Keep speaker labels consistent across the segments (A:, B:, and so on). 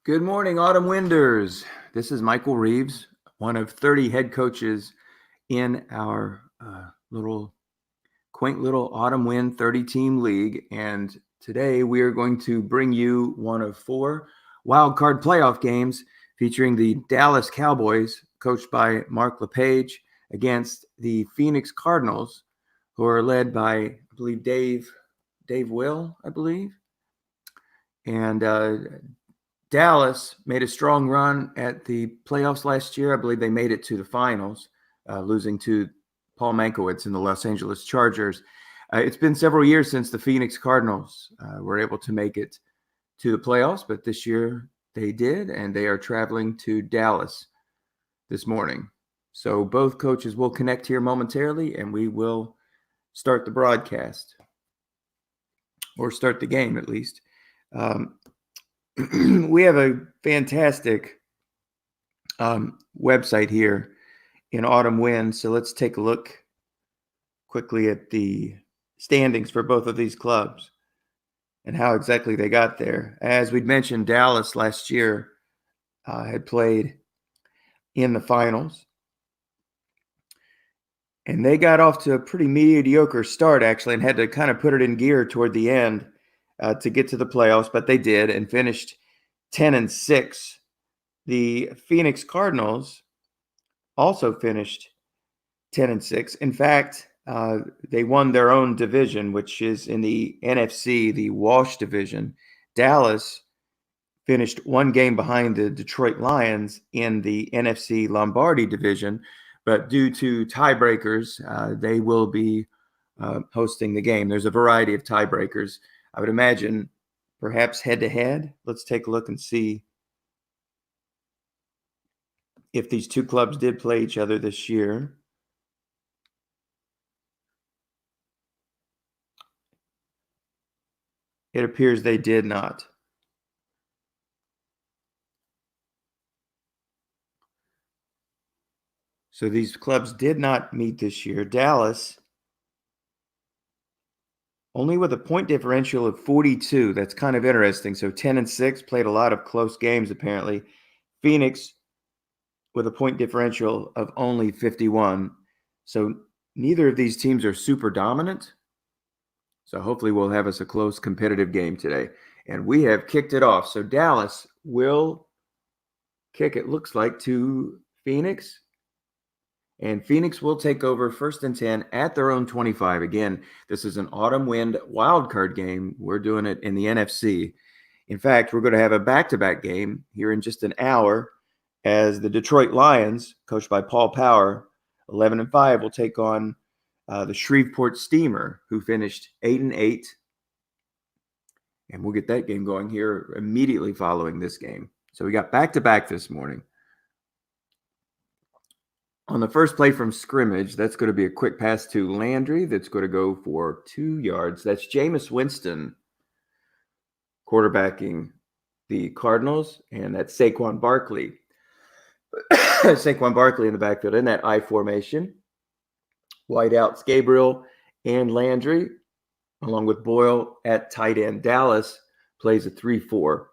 A: Good morning, Autumn Winders. This is Michael Reeves, one of 30 head coaches in our quaint little Autumn Wind 30-team league. And today we are going to bring you one of 4 wild card playoff games featuring the Dallas Cowboys, coached by Mark LePage, against the Phoenix Cardinals, who are led by, I believe, Dave Will, I believe. And Dallas made a strong run at the playoffs last year. I believe they made it to the finals, losing to Paul Mankiewicz and the Los Angeles Chargers. It's been several years since the Phoenix Cardinals were able to make it to the playoffs, but this year they did, and they are traveling to Dallas this morning. So both coaches will connect here momentarily, and we will start the broadcast, or start the game at least. We have a fantastic website here in Autumn Wind. So let's take a look quickly at the standings for both of these clubs and how exactly they got there. As we'd mentioned, Dallas last year had played in the finals, and they got off to a pretty mediocre start, actually, and had to kind of put it in gear toward the end to get to the playoffs, but they did and finished 10-6. The Phoenix Cardinals also finished 10-6. In fact, they won their own division, which is in the NFC, the Wash division. Dallas finished one game behind the Detroit Lions in the NFC Lombardi division, but due to tiebreakers, they will be hosting the game. There's a variety of tiebreakers. I would imagine perhaps head-to-head. Let's take a look and see if these two clubs did play each other this year. It appears they did not. So these clubs did not meet this year. Dallas, only with a point differential of 42. That's kind of interesting. So 10-6, played a lot of close games, apparently. Phoenix with a point differential of only 51. So neither of these teams are super dominant. So hopefully we'll have us a close competitive game today. And we have kicked it off. So Dallas will kick, it looks like, to Phoenix. And Phoenix will take over 1st and 10 at their own 25. Again, this is an Autumn Wind wildcard game. We're doing it in the NFC. In fact, we're going to have a back-to-back game here in just an hour as the Detroit Lions, coached by Paul Power, 11-5, will take on the Shreveport Steamer, who finished 8-8. And we'll get that game going here immediately following this game. So we got back-to-back this morning. On the first play from scrimmage, that's going to be a quick pass to Landry that's going to go for 2 yards. That's Jameis Winston quarterbacking the Cardinals, and that's Saquon Barkley. Saquon Barkley in the backfield in that I formation. Wideouts Gabriel and Landry, along with Boyle at tight end. Dallas plays a 3-4.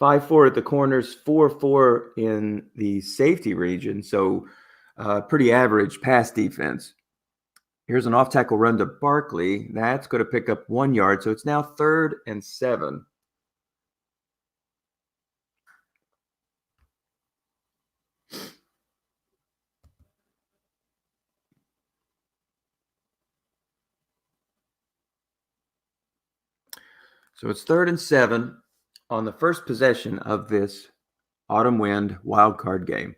A: 5-4 at the corners, 4-4 in the safety region. So pretty average pass defense. Here's an off-tackle run to Barkley. That's going to pick up 1 yard. So it's now 3rd and 7. So it's 3rd and 7 on the first possession of this Autumn Wind wildcard game.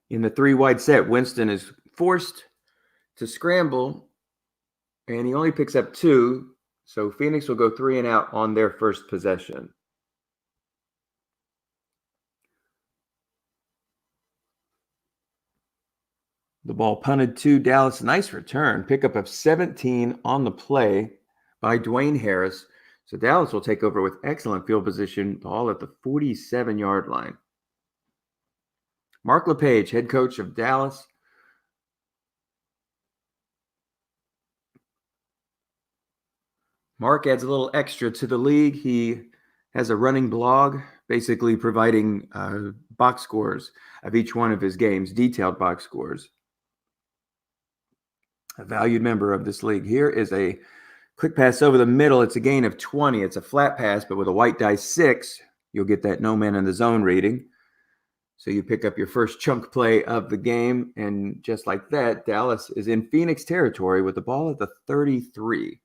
A: In the 3-wide set, Winston is forced to scramble, and he only picks up 2. So Phoenix will go 3 and out on their first possession. The ball punted to Dallas. Nice return. Pickup of 17 on the play by Dwayne Harris. So Dallas will take over with excellent field position. Ball at the 47-yard line. Mark LePage, head coach of Dallas. Mark adds a little extra to the league. He has a running blog basically providing box scores of each one of his games, detailed box scores. A valued member of this league. Here is a quick pass over the middle. It's a gain of 20. It's a flat pass, but with a white die 6, you'll get that no man in the zone reading. So you pick up your first chunk play of the game, and just like that, Dallas is in Phoenix territory with the ball at the 33.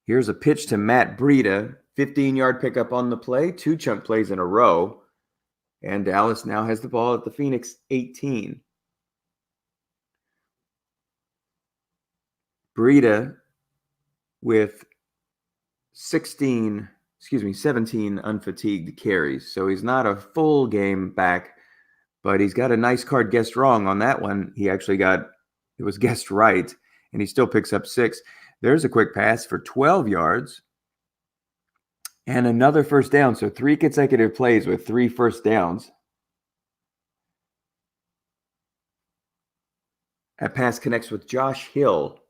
A: Here's a pitch to Matt Breida, 15-yard pickup on the play, 2 chunk plays in a row, and Dallas now has the ball at the Phoenix 18. Breida with 17 unfatigued carries. So he's not a full game back, but he's got a nice card guessed wrong on that one. He actually it was guessed right, and he still picks up 6. There's a quick pass for 12 yards and another first down. So 3 consecutive plays with 3 first downs. That pass connects with Josh Hill,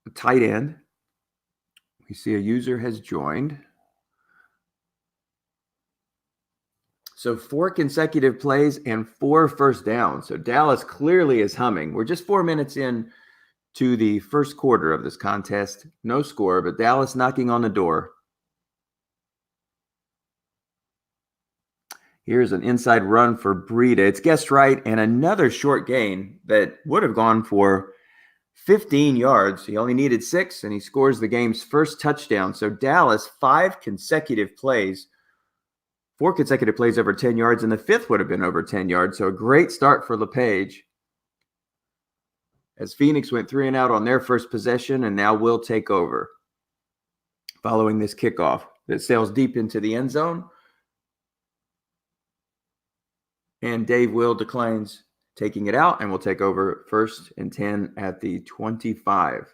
A: the tight end. We see a user has joined. So 4 consecutive plays and 4 first downs. So Dallas clearly is humming. We're just 4 minutes in to the first quarter of this contest. No score, but Dallas knocking on the door. Here's an inside run for Breida. It's guessed right, and another short gain that would have gone for 15 yards. He only needed 6, and he scores the game's first touchdown. So Dallas, 4 consecutive plays over 10 yards, and the 5th would have been over 10 yards. So a great start for LePage, as Phoenix went 3 and out on their first possession, and now will take over following this kickoff that sails deep into the end zone. And Dave Will declines taking it out, and will take over 1st and 10 at the 25.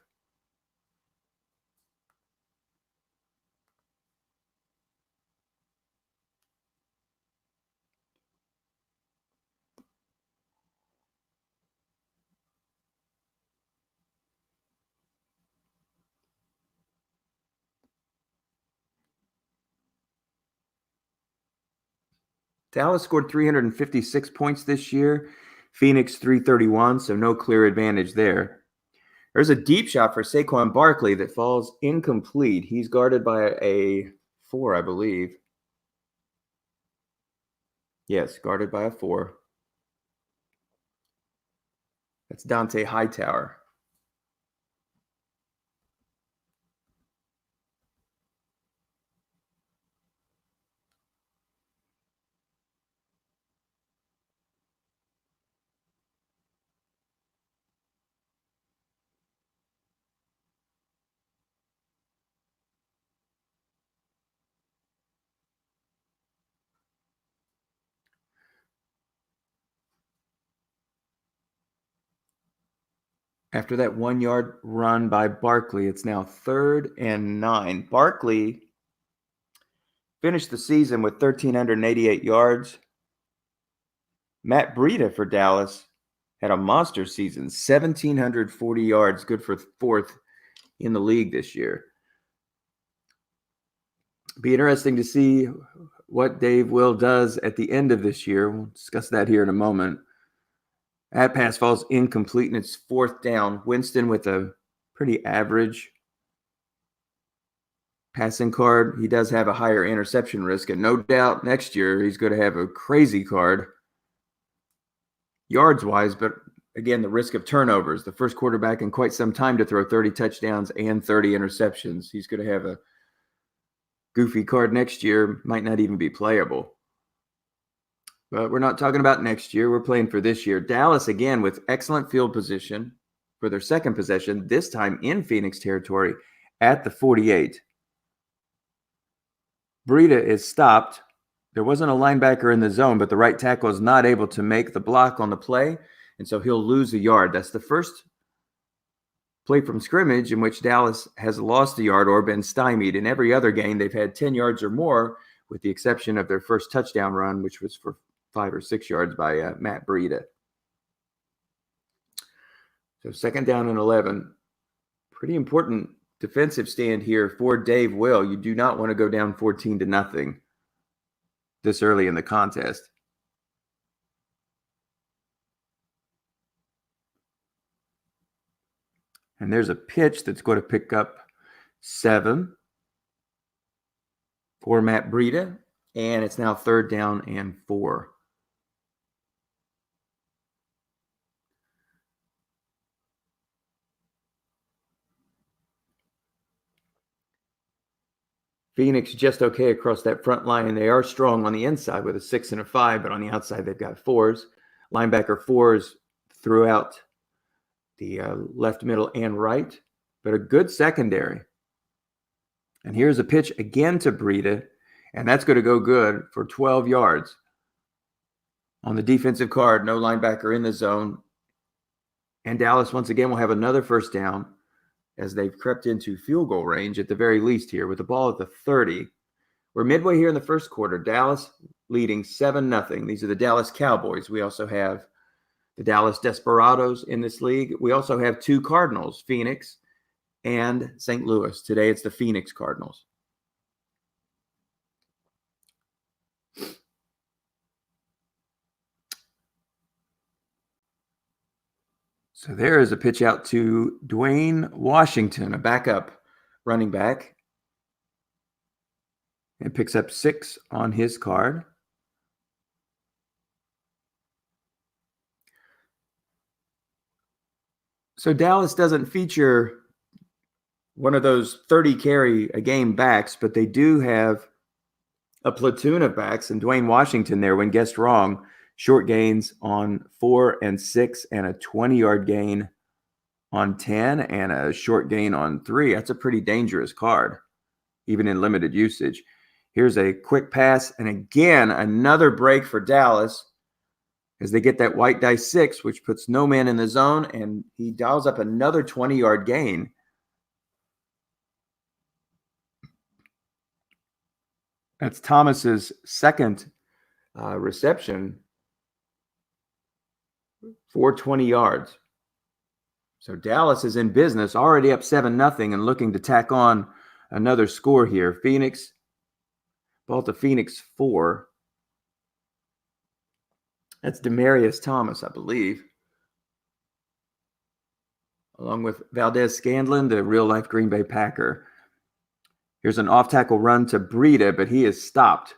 A: Dallas scored 356 points this year. Phoenix 331, so no clear advantage there. There's a deep shot for Saquon Barkley that falls incomplete. He's guarded by a 4, I believe. Yes, guarded by a 4. That's Dante Hightower. After that 1-yard run by Barkley, it's now 3rd and 9. Barkley finished the season with 1,388 yards. Matt Breida for Dallas had a monster season, 1,740 yards, good for 4th in the league this year. Be interesting to see what Dave Will does at the end of this year. We'll discuss that here in a moment. That pass falls incomplete, and it's 4th down. Winston with a pretty average passing card. He does have a higher interception risk, and no doubt next year he's going to have a crazy card yards-wise, but again, the risk of turnovers. The first quarterback in quite some time to throw 30 touchdowns and 30 interceptions. He's going to have a goofy card next year, might not even be playable. But we're not talking about next year. We're playing for this year. Dallas, again, with excellent field position for their second possession, this time in Phoenix territory at the 48. Breida is stopped. There wasn't a linebacker in the zone, but the right tackle is not able to make the block on the play, and so he'll lose a yard. That's the first play from scrimmage in which Dallas has lost a yard or been stymied. In every other game, they've had 10 yards or more, with the exception of their first touchdown run, which was for 5 or 6 yards by Matt Breida. So 2nd down and 11. Pretty important defensive stand here for Dave Will. You do not want to go down 14-0 this early in the contest. And there's a pitch that's going to pick up 7 for Matt Breida. And it's now 3rd down and 4. Phoenix just okay across that front line. They are strong on the inside with a 6 and a 5, but on the outside they've got 4s. Linebacker 4s throughout the left, middle, and right, but a good secondary. And here's a pitch again to Breida, and that's going to go good for 12 yards. On the defensive card, no linebacker in the zone. And Dallas, once again, will have another 1st down as they've crept into field goal range at the very least here with the ball at the 30. We're midway here in the 1st quarter. Dallas leading 7-0. These are the Dallas Cowboys. We also have the Dallas Desperados in this league. We also have 2 Cardinals, Phoenix and St. Louis. Today it's the Phoenix Cardinals. So there is a pitch out to Dwayne Washington, a backup running back. And picks up 6 on his card. So Dallas doesn't feature one of those 30 carry a game backs, but they do have a platoon of backs, and Dwayne Washington there, when guessed wrong, short gains on 4 and 6 and a 20-yard gain on 10 and a short gain on 3. That's a pretty dangerous card, even in limited usage. Here's a quick pass, and again, another break for Dallas as they get that white dice 6, which puts no man in the zone, and he dials up another 20-yard gain. That's Thomas's 2nd reception for 20 yards. So Dallas is in business, already up 7-0 and looking to tack on another score here. Phoenix, ball to Phoenix 4. That's Demarius Thomas, I believe. Along with Valdez Scandlin, the real-life Green Bay Packer. Here's an off-tackle run to Breida, but he is stopped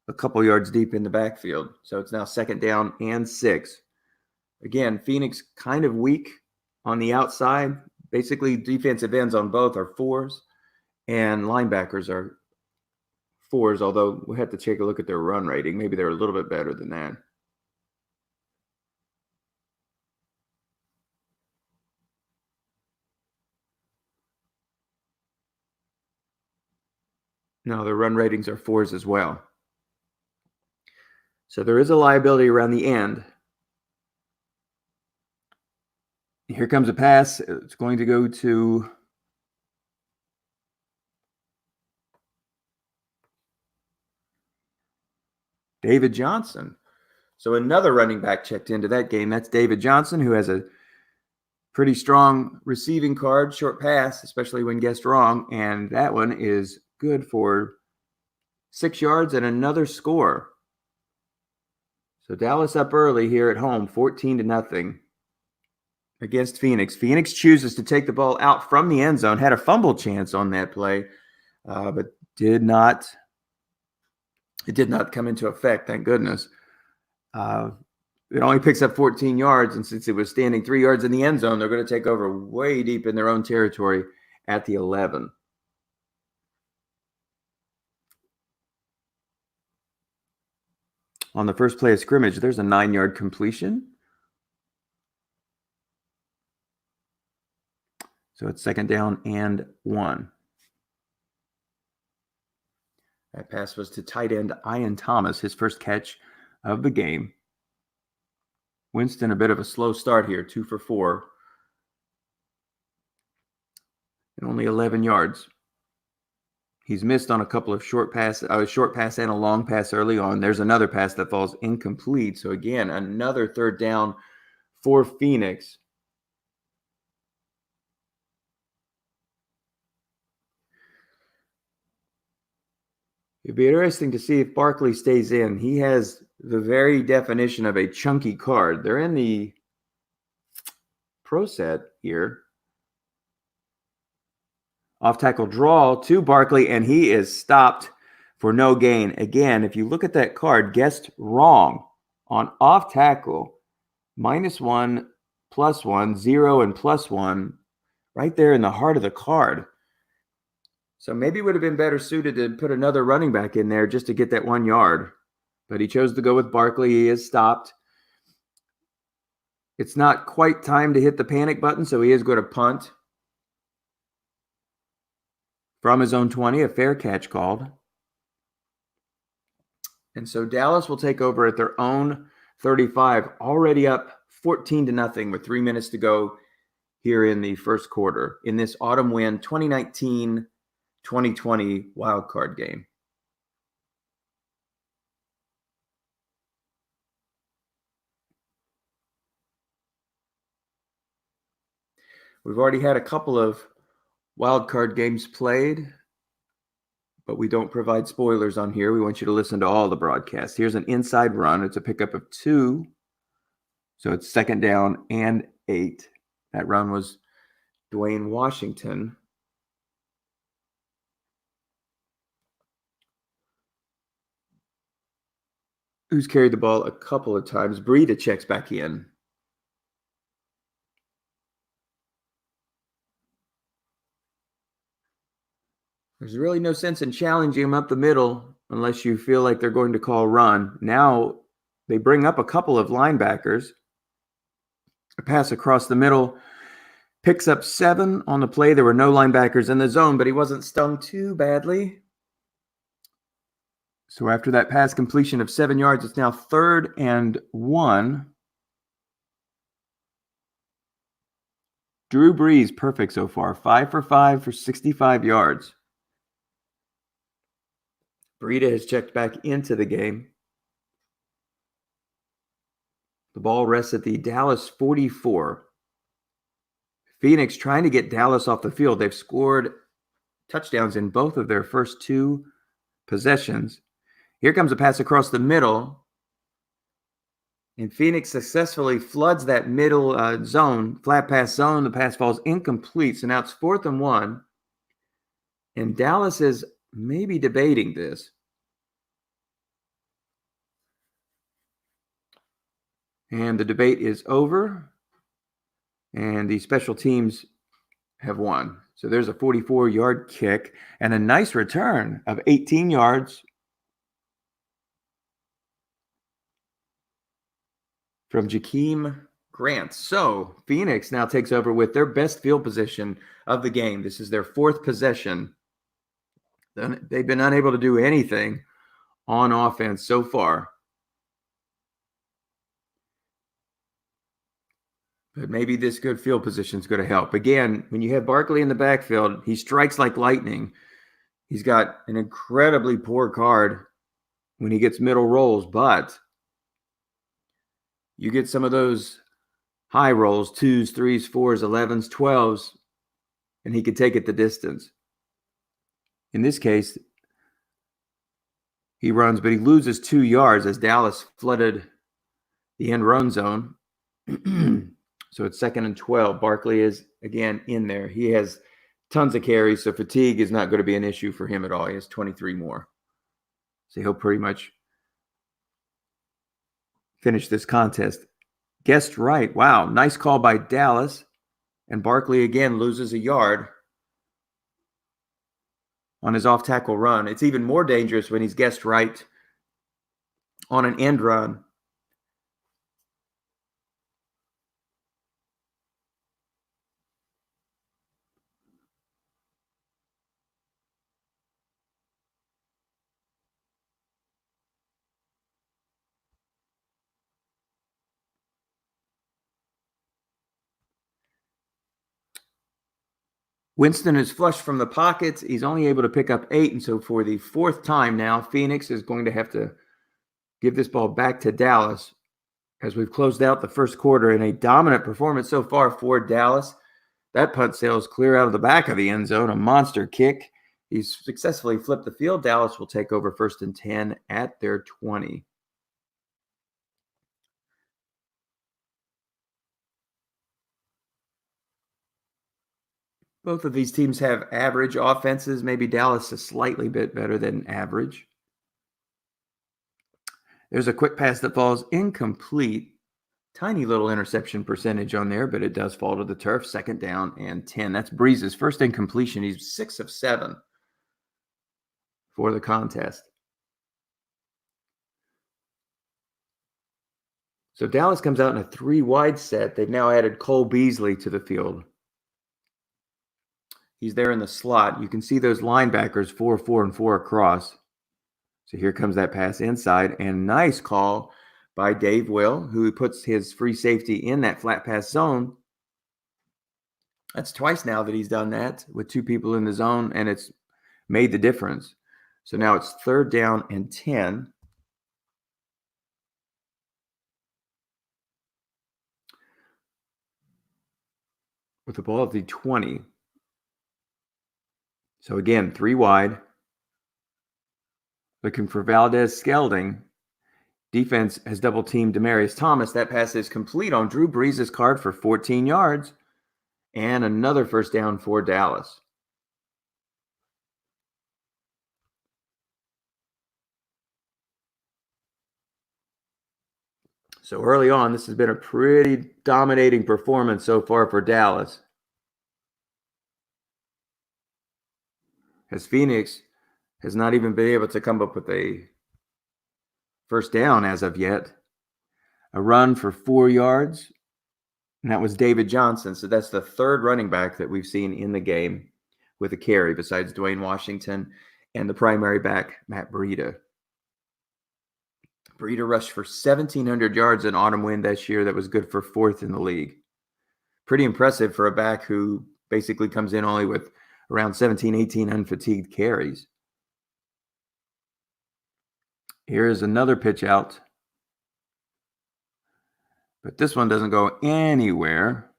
A: a couple yards deep in the backfield. So it's now 2nd down and 6. Again, Phoenix kind of weak on the outside. Basically, defensive ends on both are 4s, and linebackers are 4s, although we'll have to take a look at their run rating. Maybe they're a little bit better than that. No, their run ratings are 4s as well. So there is a liability around the end. Here comes a pass. It's going to go to David Johnson. So another running back checked into that game. That's David Johnson, who has a pretty strong receiving card, short pass, especially when guessed wrong. And that one is good for 6 yards and another score. So Dallas up early here at home, 14-0 against Phoenix. Phoenix chooses to take the ball out from the end zone. Had a fumble chance on that play, but it did not come into effect, thank goodness. It only picks up 14 yards, and since it was standing 3 yards in the end zone, they're going to take over way deep in their own territory at the 11. On the first play of scrimmage, there's a 9-yard completion. So it's 2nd down and 1. That pass was to tight end Ian Thomas, his first catch of the game. Winston, a bit of a slow start here, 2 for 4. And only 11 yards. He's missed on a couple of short pass and a long pass early on. There's another pass that falls incomplete. So again, another 3rd down for Phoenix. It'd be interesting to see if Barkley stays in. He has the very definition of a chunky card. They're in the pro set here. Off tackle draw to Barkley, and he is stopped for no gain. Again, if you look at that card, guessed wrong on off tackle, -1, +1, 0, and +1, right there in the heart of the card. So maybe it would have been better suited to put another running back in there just to get that 1 yard. But he chose to go with Barkley. He is stopped. It's not quite time to hit the panic button, so he is going to punt from his own 20, a fair catch called. And so Dallas will take over at their own 35, already up 14-0 with 3 minutes to go here in the first quarter in this autumn Wimd 2019-2020 wildcard game. We've already had a couple of wildcard games played, but we don't provide spoilers on here. We want you to listen to all the broadcasts. Here's an inside run. It's a pickup of 2. So it's 2nd down and 8. That run was Dwayne Washington. Who's carried the ball a couple of times. Breida checks back in. There's really no sense in challenging them up the middle unless you feel like they're going to call run. Now they bring up a couple of linebackers. A pass across the middle. Picks up 7 on the play. There were no linebackers in the zone, but he wasn't stung too badly. So after that pass completion of 7 yards, it's now 3rd and 1. Drew Brees, perfect so far. 5 for 5 for 65 yards. Breida has checked back into the game. The ball rests at the Dallas 44. Phoenix trying to get Dallas off the field. They've scored touchdowns in both of their first 2 possessions. Here comes a pass across the middle. And Phoenix successfully floods that middle zone, flat pass zone. The pass falls incomplete. So now it's 4th and 1. And Dallas is maybe debating this. And the debate is over. And the special teams have won. So there's a 44-yard kick and a nice return of 18 yards from Jakeem Grant. So Phoenix now takes over with their best field position of the game. This is their 4th possession. They've been unable to do anything on offense so far. But maybe this good field position is going to help. Again, when you have Barkley in the backfield, he strikes like lightning. He's got an incredibly poor card when he gets middle rolls, but you get some of those high rolls, 2s, 3s, 4s, 11s, 12s, and he could take it the distance. In this case, he runs, but he loses 2 yards as Dallas flooded the end run zone. So it's 2nd and 12. Barkley is, again, in there. He has tons of carries, so fatigue is not going to be an issue for him at all. He has 23 more. So he'll pretty much finish this contest. Guessed right. Wow, nice call by Dallas. And Barkley, again, loses a yard on his off-tackle run. It's even more dangerous when he's guessed right on an end run. Winston is flushed from the pockets. He's only able to pick up 8. And so for the 4th time now, Phoenix is going to have to give this ball back to Dallas. as we've closed out the first quarter in a dominant performance so far for Dallas. That punt sails clear out of the back of the end zone, a monster kick. He's successfully flipped the field. Dallas will take over 1st and 10 at their 20. Both of these teams have average offenses. Maybe Dallas is slightly bit better than average. There's a quick pass that falls incomplete. Tiny little interception percentage on there, but it does fall to the turf. 2nd down and 10. That's Breeze's first incompletion. He's 6 of 7 for the contest. So Dallas comes out in a 3-wide set. They've now added Cole Beasley to the field. He's there in the slot. You can see those linebackers 4, 4, and 4 across. So here comes that pass inside, and nice call by Dave Will, who puts his free safety in that flat pass zone. That's twice now that he's done that with 2 people in the zone, and it's made the difference. So now it's 3rd down and 10. With the ball at the 20. So again, 3 wide. Looking for Valdez Skelding. Defense has double teamed Demaryius Thomas. That pass is complete on Drew Brees' card for 14 yards. And another 1st down for Dallas. So early on, this has been a pretty dominating performance so far for Dallas. As Phoenix has not even been able to come up with a 1st down as of yet. A run for 4 yards, and that was David Johnson. So that's the 3rd running back that we've seen in the game with a carry besides Dwayne Washington and the primary back, Matt Breida. Breida rushed for 1,700 yards in Autumn Wimd this year. That was good for 4th in the league. Pretty impressive for a back who basically comes in only with around 17, 18 unfatigued carries. Here's another pitch out. But this one doesn't go anywhere.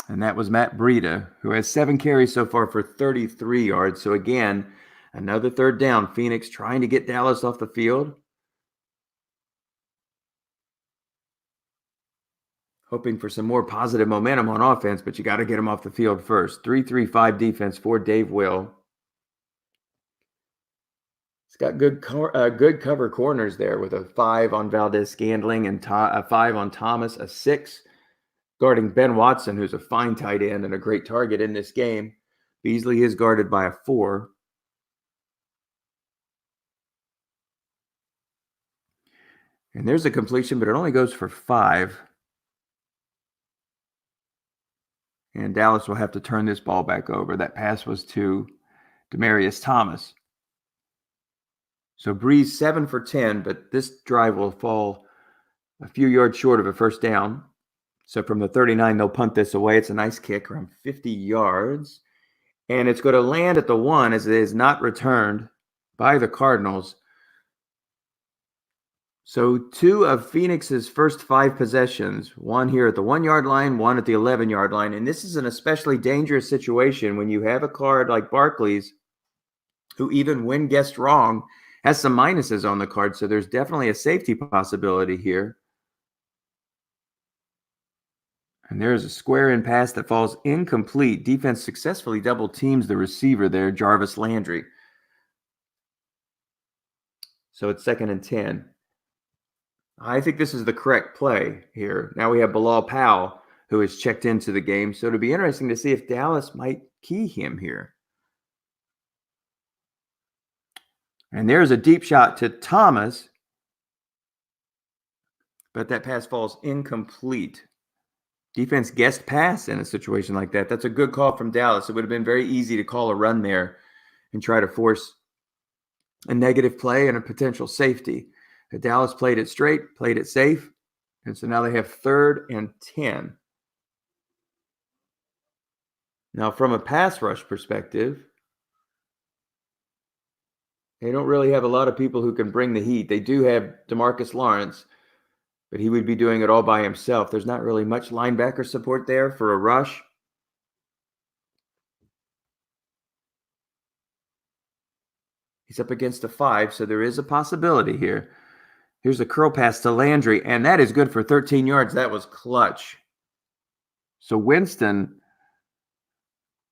A: And that was Matt Breida, who has 7 carries so far for 33 yards. So again, another 3rd down. Phoenix trying to get Dallas off the field. Hoping for some more positive momentum on offense, but you got to get them off the field first. 3-3-5 defense for Dave Will. It's got good cover corners there with a 5 on Valdez Scandling and a 5 on Thomas, a 6 guarding Ben Watson, who's a fine tight end and a great target in this game. Beasley is guarded by a 4. And there's a completion, but it only goes for 5. And Dallas will have to turn this ball back over. That pass was to Demaryius Thomas. So Brees 7 for 10, but this drive will fall a few yards short of a 1st down. So from the 39, they'll punt this away. It's a nice kick, around 50 yards. And it's going to land at the 1 as it is not returned by the Cardinals. So 2 of Phoenix's first 5 possessions, 1 here at the 1-yard line, 1 at the 11-yard line. And this is an especially dangerous situation when you have a card like Barkley's, who even when guessed wrong, has some minuses on the card. So there's definitely a safety possibility here. And there's a square in pass that falls incomplete. Defense successfully double teams the receiver there, Jarvis Landry. So it's 2nd and 10. I think this is the correct play here. Now we have Bilal Powell, who has checked into the game. So it'll be interesting to see if Dallas might key him here. And there's a deep shot to Thomas, but that pass falls incomplete. Defense guessed pass in a situation like that. That's a good call from Dallas. It would have been very easy to call a run there and try to force a negative play and a potential safety. But Dallas played it straight, played it safe, and so now they have 3rd and 10. Now, from a pass rush perspective, They don't really have a lot of people who can bring the heat. They do have DeMarcus Lawrence, but he would be doing it all by himself. There's not really much linebacker support there for a rush. He's up against a 5, so there is a possibility here. Here's a curl pass to Landry, and that is good for 13 yards. That was clutch. So Winston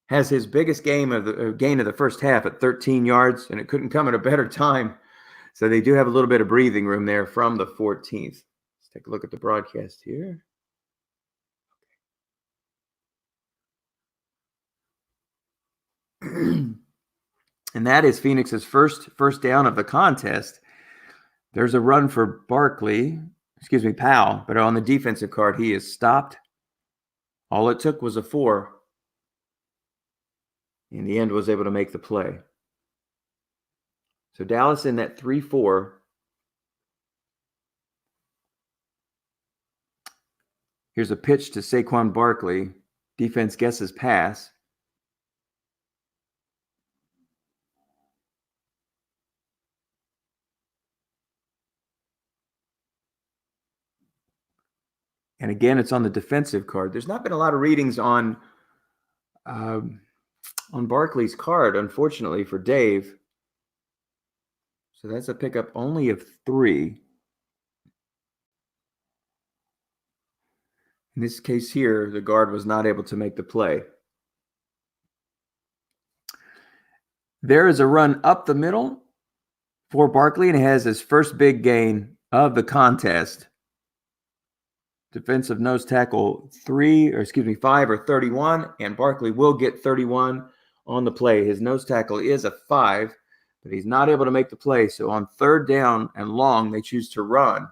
A: has his biggest gain of the first half at 13 yards, and it couldn't come at a better time. So they do have a little bit of breathing room there from the 14th. Let's take a look at the broadcast here. And that is Phoenix's first down of the contest. There's a run for Powell, but on the defensive card, he is stopped. All it took was a 4. In the end, was able to make the play. So Dallas in that 3-4. Here's a pitch to Saquon Barkley. Defense guesses pass. And again, it's on the defensive card. There's not been a lot of readings on Barkley's card, unfortunately, for Dave. So that's a pickup only of 3. In this case here, the guard was not able to make the play. There is a run up the middle for Barkley, and he has his first big gain of the contest. Defensive nose tackle 5 or 31, and Barkley will get 31 on the play. His nose tackle is a 5, but he's not able to make the play. So on 3rd down and long, they choose to run.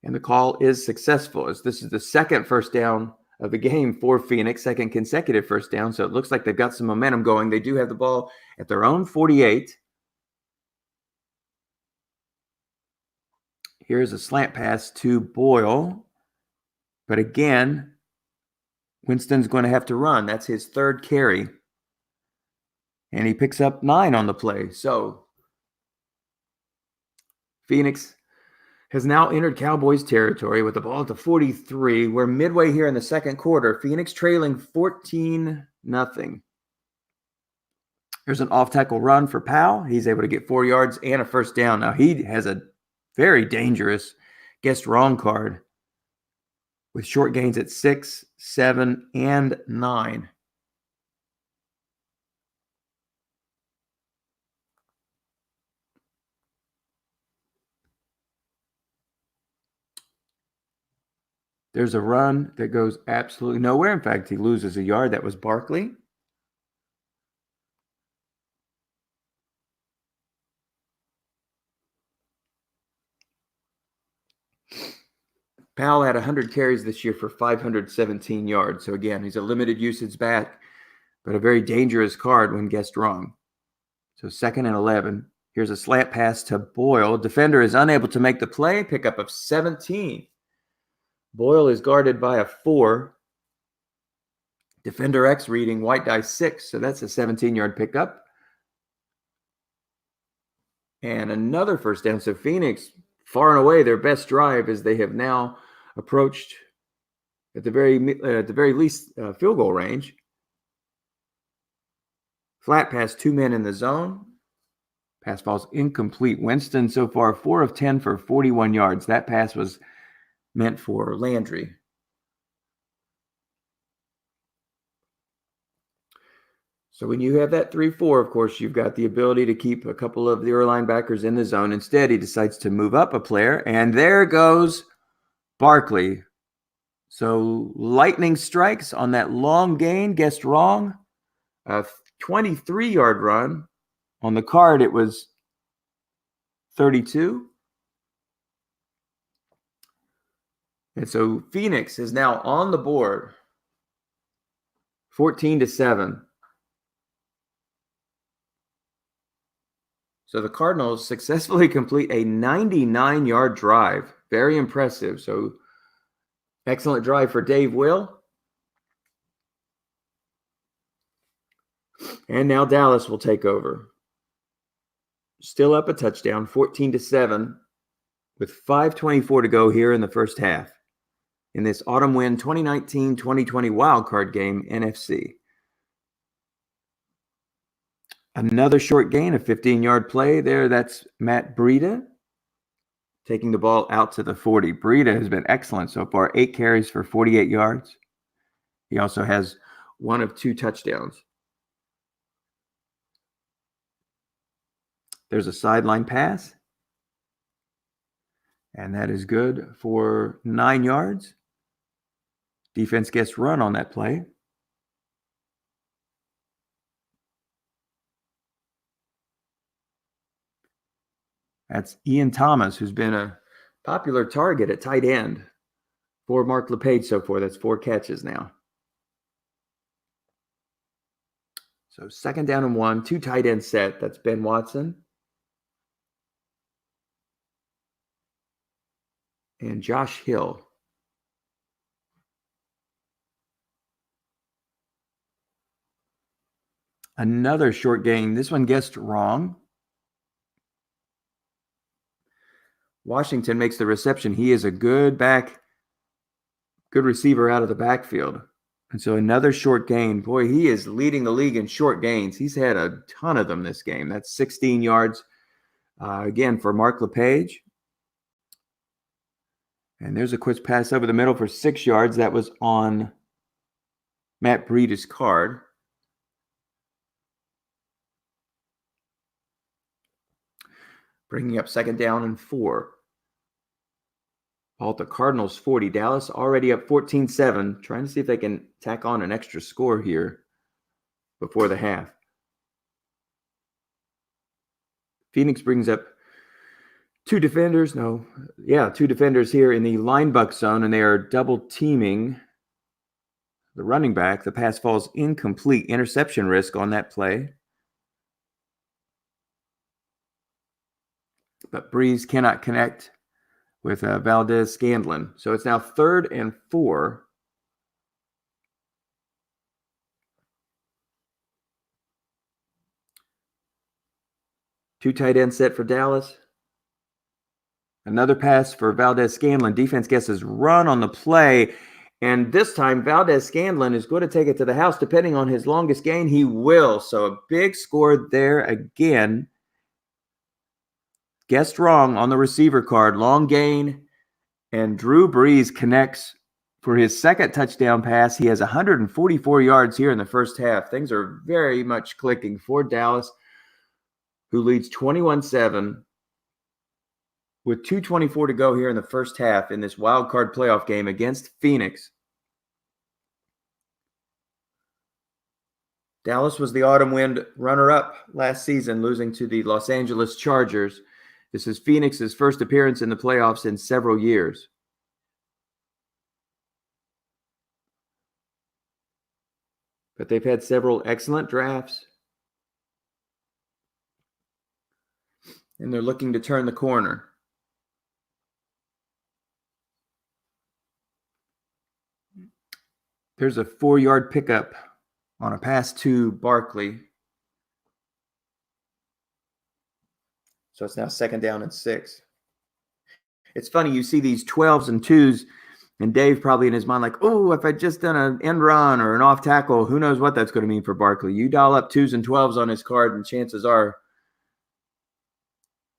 A: And the call is successful, as this is the second first down of the game for Phoenix, second consecutive first down. So it looks like they've got some momentum going. They do have the ball at their own 48. Here's a slant pass to Boyle. But again, Winston's going to have to run. That's his 3rd carry. And he picks up 9 on the play. So Phoenix has now entered Cowboys territory with the ball at the 43. We're midway here in the second quarter. Phoenix trailing 14-0. Here's an off-tackle run for Powell. He's able to get 4 yards and a first down. Now he has a very dangerous guessed wrong card with short gains at 6, 7, and 9. There's a run that goes absolutely nowhere. In fact, he loses a yard. That was Barkley. Powell had 100 carries this year for 517 yards. So again, he's a limited usage back, but a very dangerous card when guessed wrong. So 2nd and 11. Here's a slant pass to Boyle. Defender is unable to make the play. Pickup of 17. Boyle is guarded by a 4. Defender X reading white die 6. So that's a 17-yard pickup. And another first down. So Phoenix, far and away, their best drive, as they have now approached at the very least field goal range. Flat pass, 2 men in the zone. Pass falls incomplete. Winston so far 4 of 10 for 41 yards. That pass was meant for Landry. So when you have that 3-4, of course, you've got the ability to keep a couple of the early linebackers in the zone. Instead, he decides to move up a player, and there goes Barkley. So lightning strikes on that long gain, guessed wrong. A 23-yard run. On the card, it was 32. And so Phoenix is now on the board, 14-7. So the Cardinals successfully complete a 99-yard drive. Very impressive. So excellent drive for Dave Will. And now Dallas will take over. still up a touchdown, 14-7, with 5:24 to go here in the first half in this Autumn Win 2019-2020 wildcard game, NFC. Another short gain, a 15-yard play there. That's Matt Breida taking the ball out to the 40. Breida has been excellent so far, 8 carries for 48 yards. He also has one of 2 touchdowns. There's a sideline pass, and that is good for 9 yards. Defense gets run on that play. That's Ian Thomas, who's been a popular target at tight end for Mark LePage so far. That's 4 catches now. So 2nd down and 1, 2 tight end set. That's Ben Watson and Josh Hill. Another short gain. This one guessed wrong. Washington makes the reception. He is a good receiver out of the backfield. And so another short gain. Boy, he is leading the league in short gains. He's had a ton of them this game. That's 16 yards, again, for Mark LePage. And there's a quick pass over the middle for 6 yards. That was on Matt Breida's card. Bringing up 2nd down and 4. Ball at the Cardinals 40. Dallas already up 14-7. Trying to see if they can tack on an extra score here before the half. Phoenix brings up 2 defenders. 2 defenders here in the linebacker zone, and they are double teaming the running back. The pass falls incomplete. Interception risk on that play. But Breeze cannot connect with Valdez-Scantling. So it's now 3rd and 4. Two tight end set for Dallas. Another pass for Valdez-Scantling. Defense guesses run on the play. And this time, Valdez-Scantling is going to take it to the house. Depending on his longest gain, he will. So a big score there again. Guessed wrong on the receiver card. Long gain. And Drew Brees connects for his 2nd touchdown pass. He has 144 yards here in the first half. Things are very much clicking for Dallas, who leads 21-7 with 2:24 to go here in the first half in this wild card playoff game against Phoenix. Dallas was the Autumn Win runner-up last season, losing to the Los Angeles Chargers. This is Phoenix's first appearance in the playoffs in several years. But they've had several excellent drafts, and they're looking to turn the corner. There's a 4-yard pickup on a pass to Barkley. So it's now 2nd down and 6. It's funny, you see these 12s and 2s, and Dave probably in his mind like, oh, if I just done an end run or an off tackle, who knows what that's going to mean for Barkley. You dial up 2s and 12s on his card, and chances are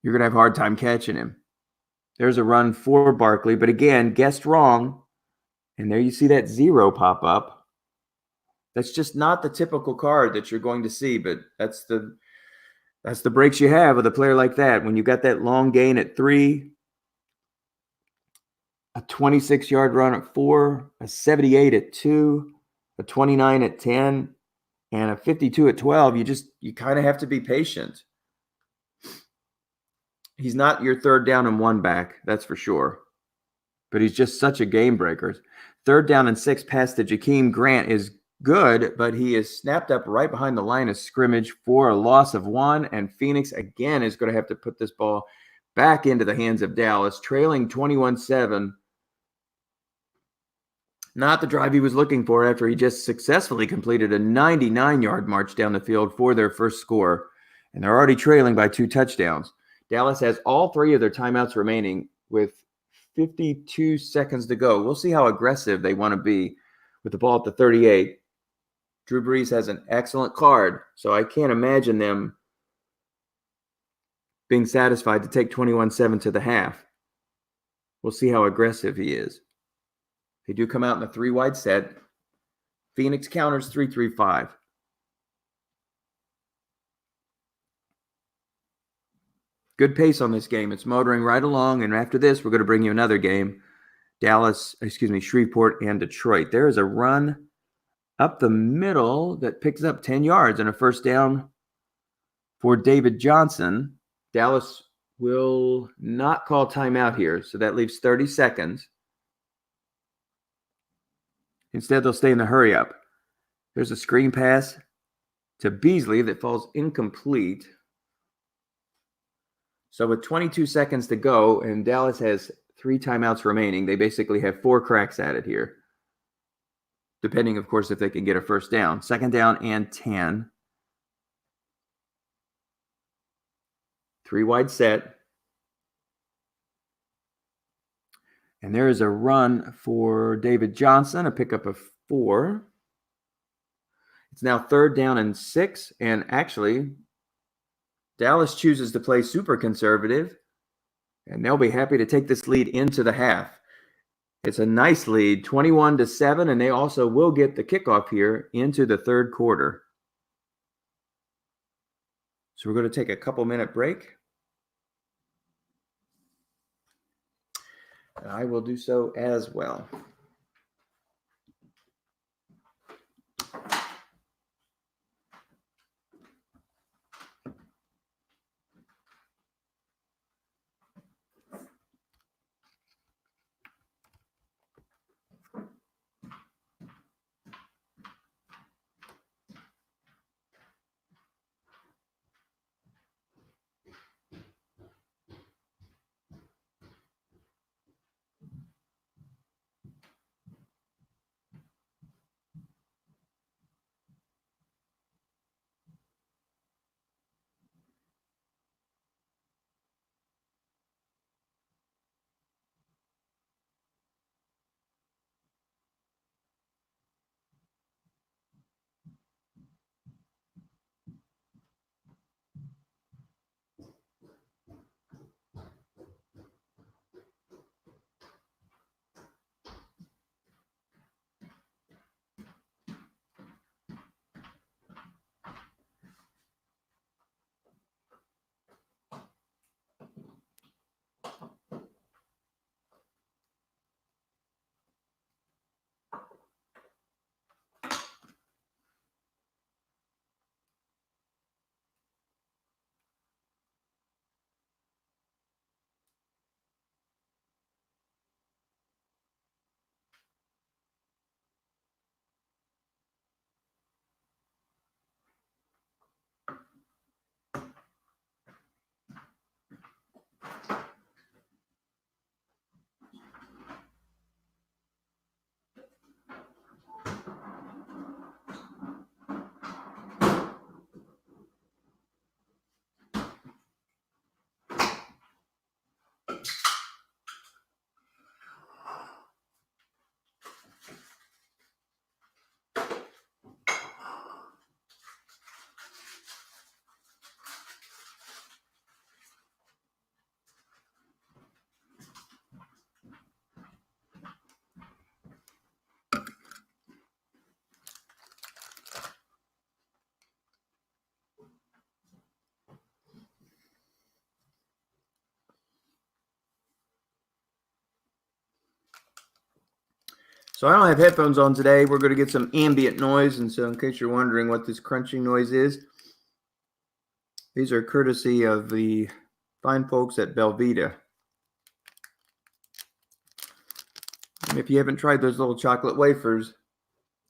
A: you're going to have a hard time catching him. There's a run for Barkley, but again, guessed wrong. And there you see that 0 pop up. That's just not the typical card that you're going to see, but that's the breaks you have with a player like that. When you got that long gain at 3, a 26-yard run at 4, a 78 at 2, a 29 at 10, and a 52 at 12, you kind of have to be patient. He's not your 3rd down and 1 back, that's for sure. But he's just such a game breaker. 3rd down and 6 pass to Jakeem Grant is good, but he is snapped up right behind the line of scrimmage for a loss of 1, and Phoenix again is going to have to put this ball back into the hands of Dallas, trailing 21-7. Not the drive he was looking for after he just successfully completed a 99-yard march down the field for their first score. And they're already trailing by 2 touchdowns. Dallas has all 3 of their timeouts remaining with 52 seconds to go. We'll see how aggressive they want to be with the ball at the 38. Drew Brees has an excellent card, so I can't imagine them being satisfied to take 21-7 to the half. We'll see how aggressive he is. They do come out in a 3-wide set. Phoenix counters 3-3-5. Good pace on this game. It's motoring right along, and after this, we're going to bring you another game. Shreveport and Detroit. There is a run up the middle that picks up 10 yards and a first down for David Johnson. Dallas will not call timeout here, so that leaves 30 seconds. Instead, they'll stay in the hurry up. There's a screen pass to Beasley that falls incomplete. So with 22 seconds to go, and Dallas has 3 timeouts remaining, they basically have 4 cracks at it here. Depending, of course, if they can get a first down. 2nd down and 10. 3-wide set. And there is a run for David Johnson, a pickup of 4. It's now 3rd down and 6. And actually, Dallas chooses to play super conservative, and they'll be happy to take this lead into the half. It's a nice lead, 21-7, and they also will get the kickoff here into the 3rd quarter. So we're going to take a couple-minute break. And I will do so as well. So I don't have headphones on today. We're going to get some ambient noise. And so in case you're wondering what this crunching noise is, these are courtesy of the fine folks at Belvita. And if you haven't tried those little chocolate wafers,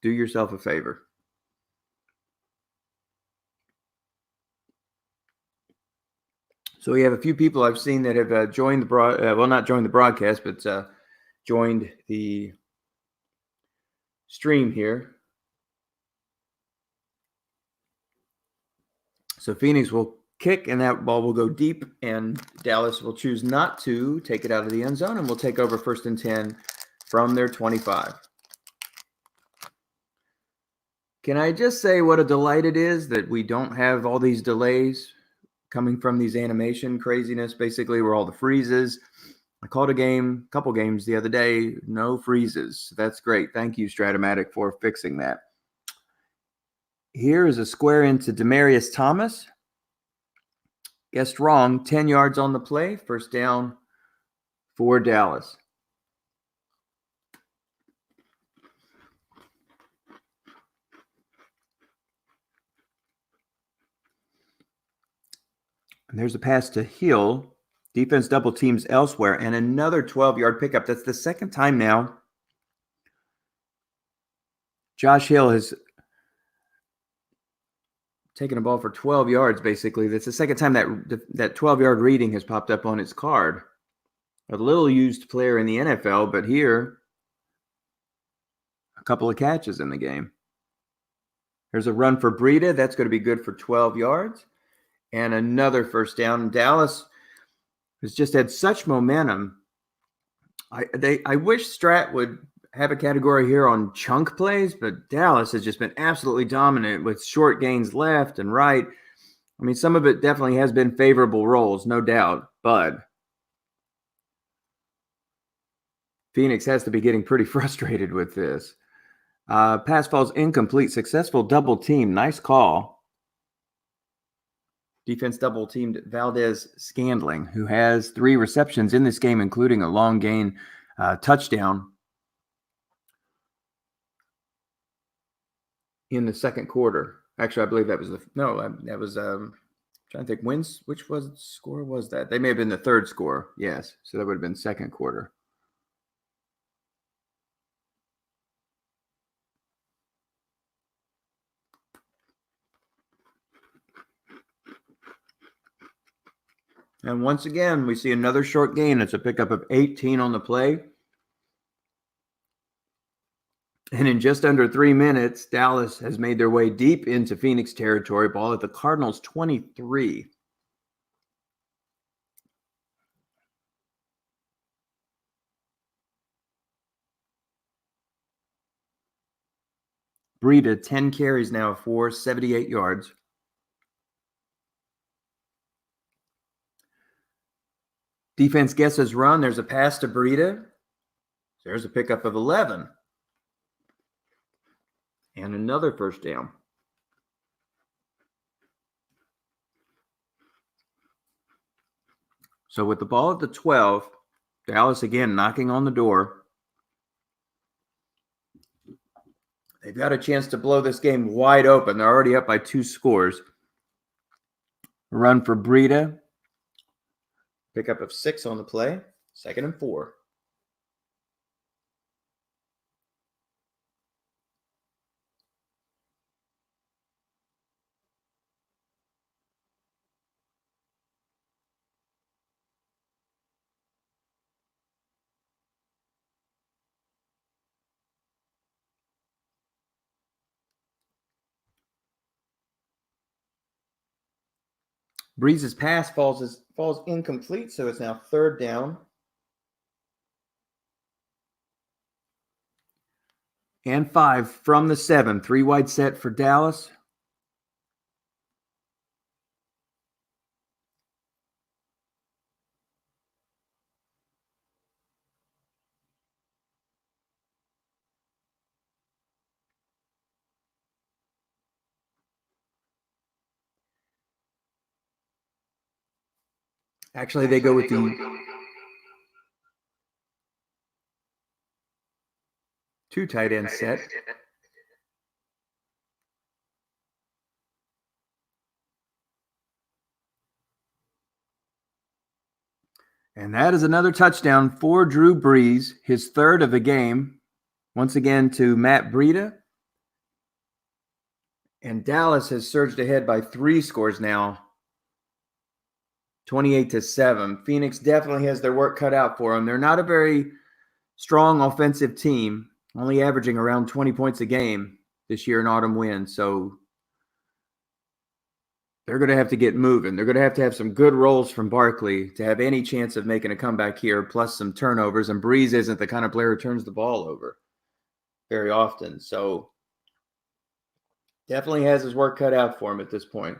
A: do yourself a favor. So we have a few people I've seen that have joined the not joined the broadcast, but joined the stream here. So Phoenix will kick, and that ball will go deep, and Dallas will choose not to take it out of the end zone, and we'll take over 1st and 10 from their 25. Can I just say what a delight it is that we don't have all these delays coming from these animation craziness, basically, where all the freezes. I called a couple games the other day, no freezes. That's great. Thank you, Stratomatic, for fixing that. Here is a square into Demaryius Thomas. Guessed wrong. 10 yards on the play. 1st down for Dallas. And there's a pass to Hill. Defense double teams elsewhere, and another 12-yard pickup. That's the second time now Josh Hill has taken a ball for 12 yards, basically. That's the second time that 12-yard reading has popped up on his card. A little used player in the NFL, but here, a couple of catches in the game. There's a run for Breida. That's going to be good for 12 yards. And another 1st down. Dallas has just had such momentum. I wish Strat would have a category here on chunk plays, but Dallas has just been absolutely dominant with short gains left and right. I mean, some of it definitely has been favorable rolls, no doubt, but Phoenix has to be getting pretty frustrated with this. Pass falls incomplete. Successful double team. Nice call. Defense double teamed Valdez Scandling, who has 3 receptions in this game, including a long gain touchdown in the second quarter. Actually, I believe that was trying to think which score was that? They may have been the 3rd score. Yes. So that would have been second quarter. And once again, we see another short gain. It's a pickup of 18 on the play. And in just under 3 minutes, Dallas has made their way deep into Phoenix territory. Ball at the Cardinals 23. Breida, 10 carries now for 78 yards. Defense guesses run. There's a pass to Breida. There's a pickup of 11. And another 1st down. So with the ball at the 12, Dallas again knocking on the door. They've got a chance to blow this game wide open. They're already up by 2 scores. Run for Breida. Pickup of 6 on the play. 2nd and 4. Breeze's pass falls incomplete, so it's now 3rd down. And 5 from the 7. 3 wide set for Dallas. Actually, they go with the 2 tight end set. And that is another touchdown for Drew Brees, his 3rd of the game. Once again to Matt Breida. And Dallas has surged ahead by 3 scores now. 28-7. Phoenix definitely has their work cut out for them. They're not a very strong offensive team, only averaging around 20 points a game this year in Autumn Wind. So They're going to have to get moving. They're going to have some good rolls from Barkley to have any chance of making a comeback here, plus some turnovers. And Breeze isn't the kind of player who turns the ball over very often. So definitely has his work cut out for him at this point.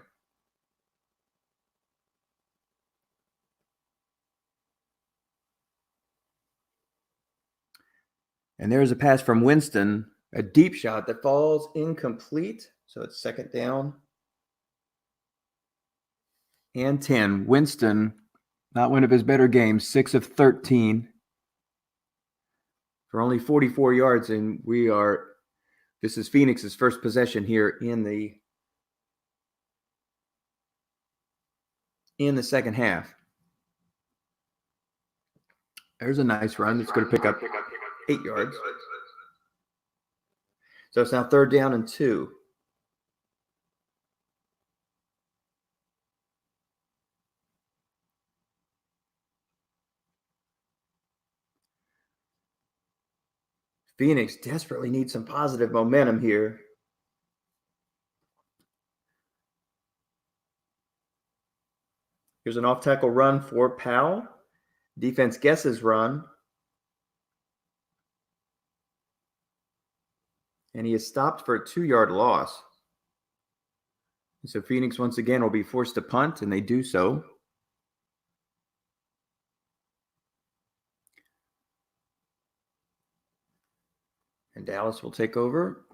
A: And there's a pass from Winston, a deep shot that falls incomplete. So it's second down and 10. Winston, not one of his better games, 6 of 13 for only 44 yards. And this is Phoenix's first possession here in the second half. There's a nice run. It's going to pick up 8 yards. So it's now third down and 2. Phoenix desperately needs some positive momentum here. Here's an off-tackle run for Powell. Defense guesses run. And he is stopped for a 2-yard loss. So Phoenix once again will be forced to punt, and they do so. And Dallas will take over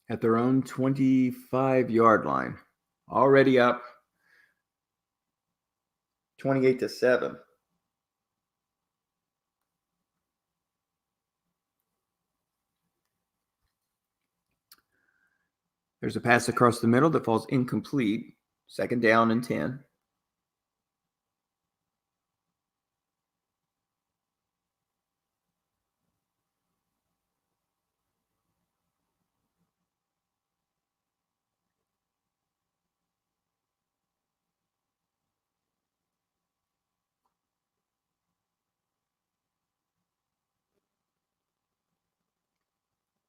A: at their own 25-yard line. Already up 28-7. There's a pass across the middle that falls incomplete. Second down and 10.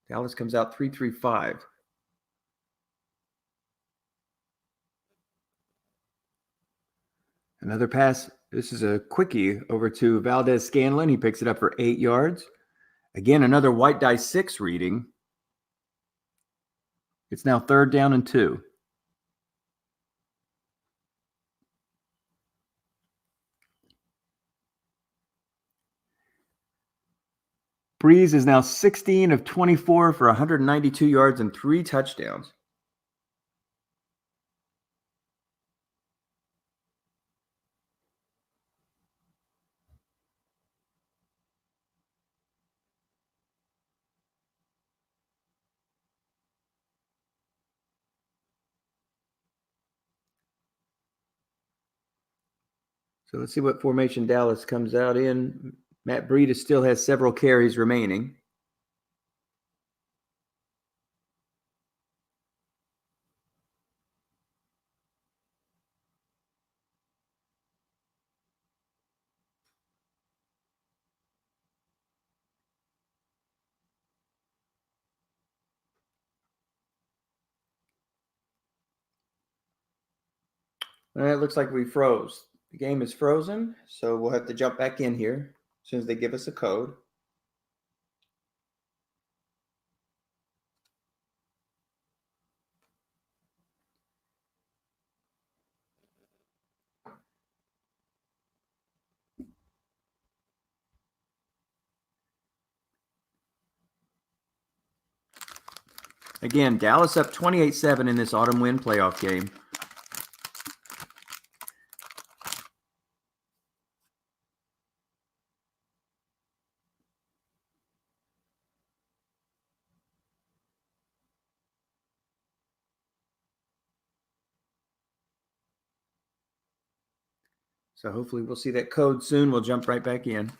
A: Dallas comes out 3-3-5. Another pass. This is a quickie over to Valdez-Scanlon. He picks it up for 8 yards. Again, another white die 6 reading. It's now third down and 2. Breeze is now 16 of 24 for 192 yards and 3 touchdowns. So let's see what formation Dallas comes out in. Matt Breida still has several carries remaining. It looks like we froze. The game is frozen, so we'll have to jump back in here as soon as they give us a code. Again, Dallas up 28-7 in this Autumn Wind playoff game. So hopefully we'll see that code soon. We'll jump right back in.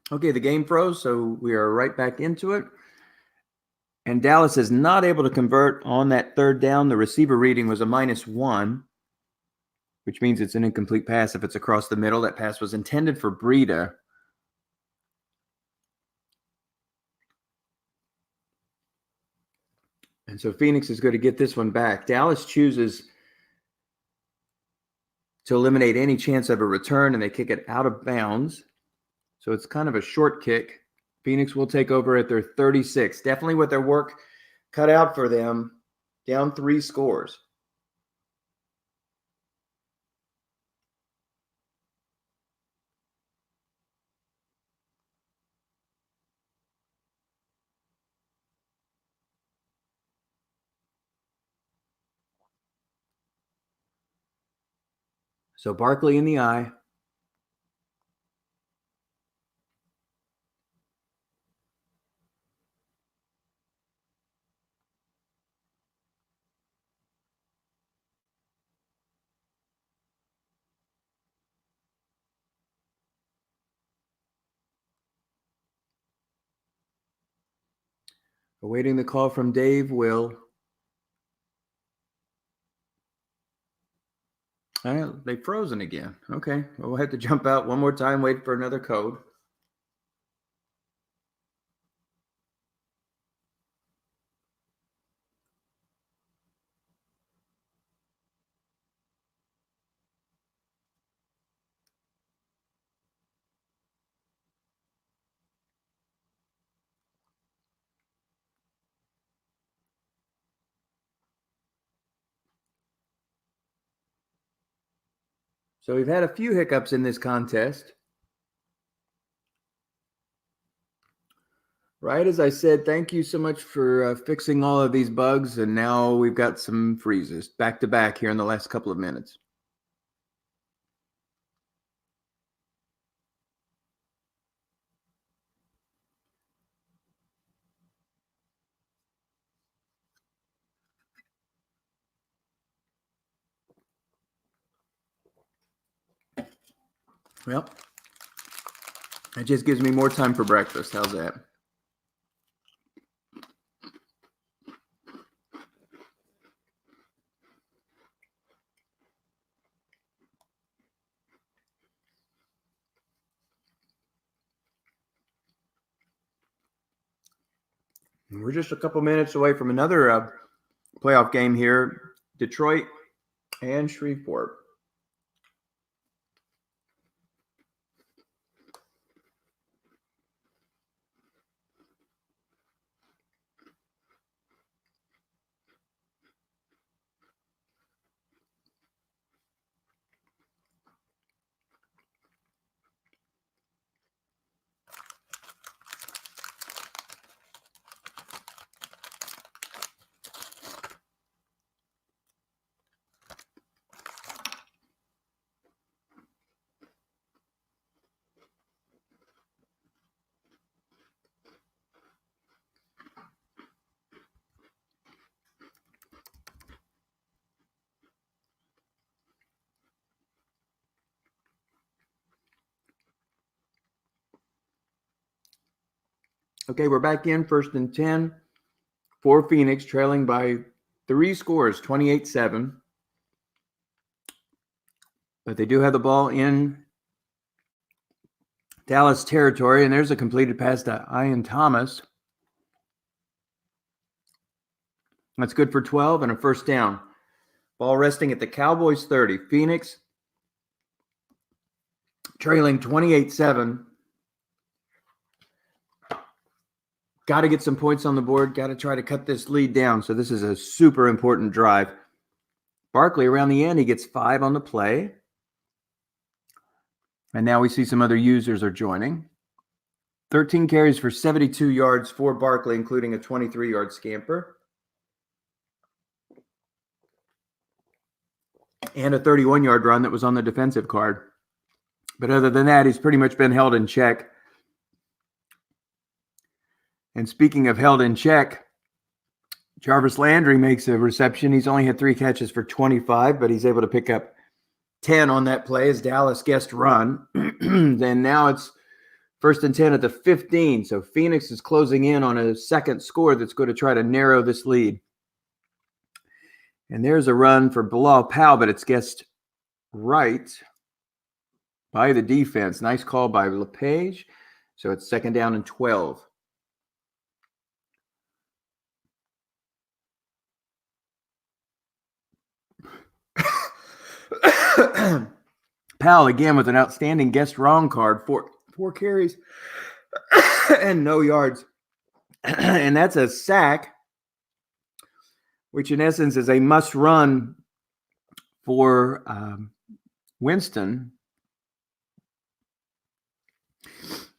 A: Okay, the game froze, so we are right back into it. And Dallas is not able to convert on that third down. The receiver reading was a -1, which means it's an incomplete pass if it's across the middle. That pass was intended for Breida. And so Phoenix is going to get this one back. Dallas chooses to eliminate any chance of a return, and they kick it out of bounds. So it's kind of a short kick. Phoenix will take over at their 36. Definitely with their work cut out for them. Down 3 scores. So Barkley in the eye. Awaiting the call from Dave Will. They've frozen again. Okay, we'll have to jump out one more time, wait for another code. So we've had a few hiccups in this contest. Right as I said, thank you so much for fixing all of these bugs, and now we've got some freezes back to back here in the last couple of minutes. Well, it just gives me more time for breakfast. How's that? We're just a couple minutes away from another playoff game here. Detroit and Shreveport. Okay, we're back in 1st and 10 for Phoenix, trailing by 3 scores, 28-7. But they do have the ball in Dallas territory, and there's a completed pass to Ian Thomas. That's good for 12 and a first down. Ball resting at the Cowboys 30. Phoenix trailing 28-7. Got to get some points on the board. Got to try to cut this lead down. So this is a super important drive. Barkley around the end, he gets 5 on the play. And now we see some other users are joining. 13 carries for 72 yards for Barkley, including a 23-yard scamper. And a 31-yard run that was on the defensive card. But other than that, he's pretty much been held in check. And speaking of held in check, Jarvis Landry makes a reception. He's only had 3 catches for 25, but he's able to pick up 10 on that play as Dallas guessed run. Then now it's First and 10 at the 15. So Phoenix is closing in on a second score that's going to try to narrow this lead. And there's a run for Bilal Powell, but it's guessed right by the defense. Nice call by LePage. So it's second down and 12. Powell again with an outstanding guessed wrong card. Four carries and no yards. And that's a sack, which in essence is a must run for Winston.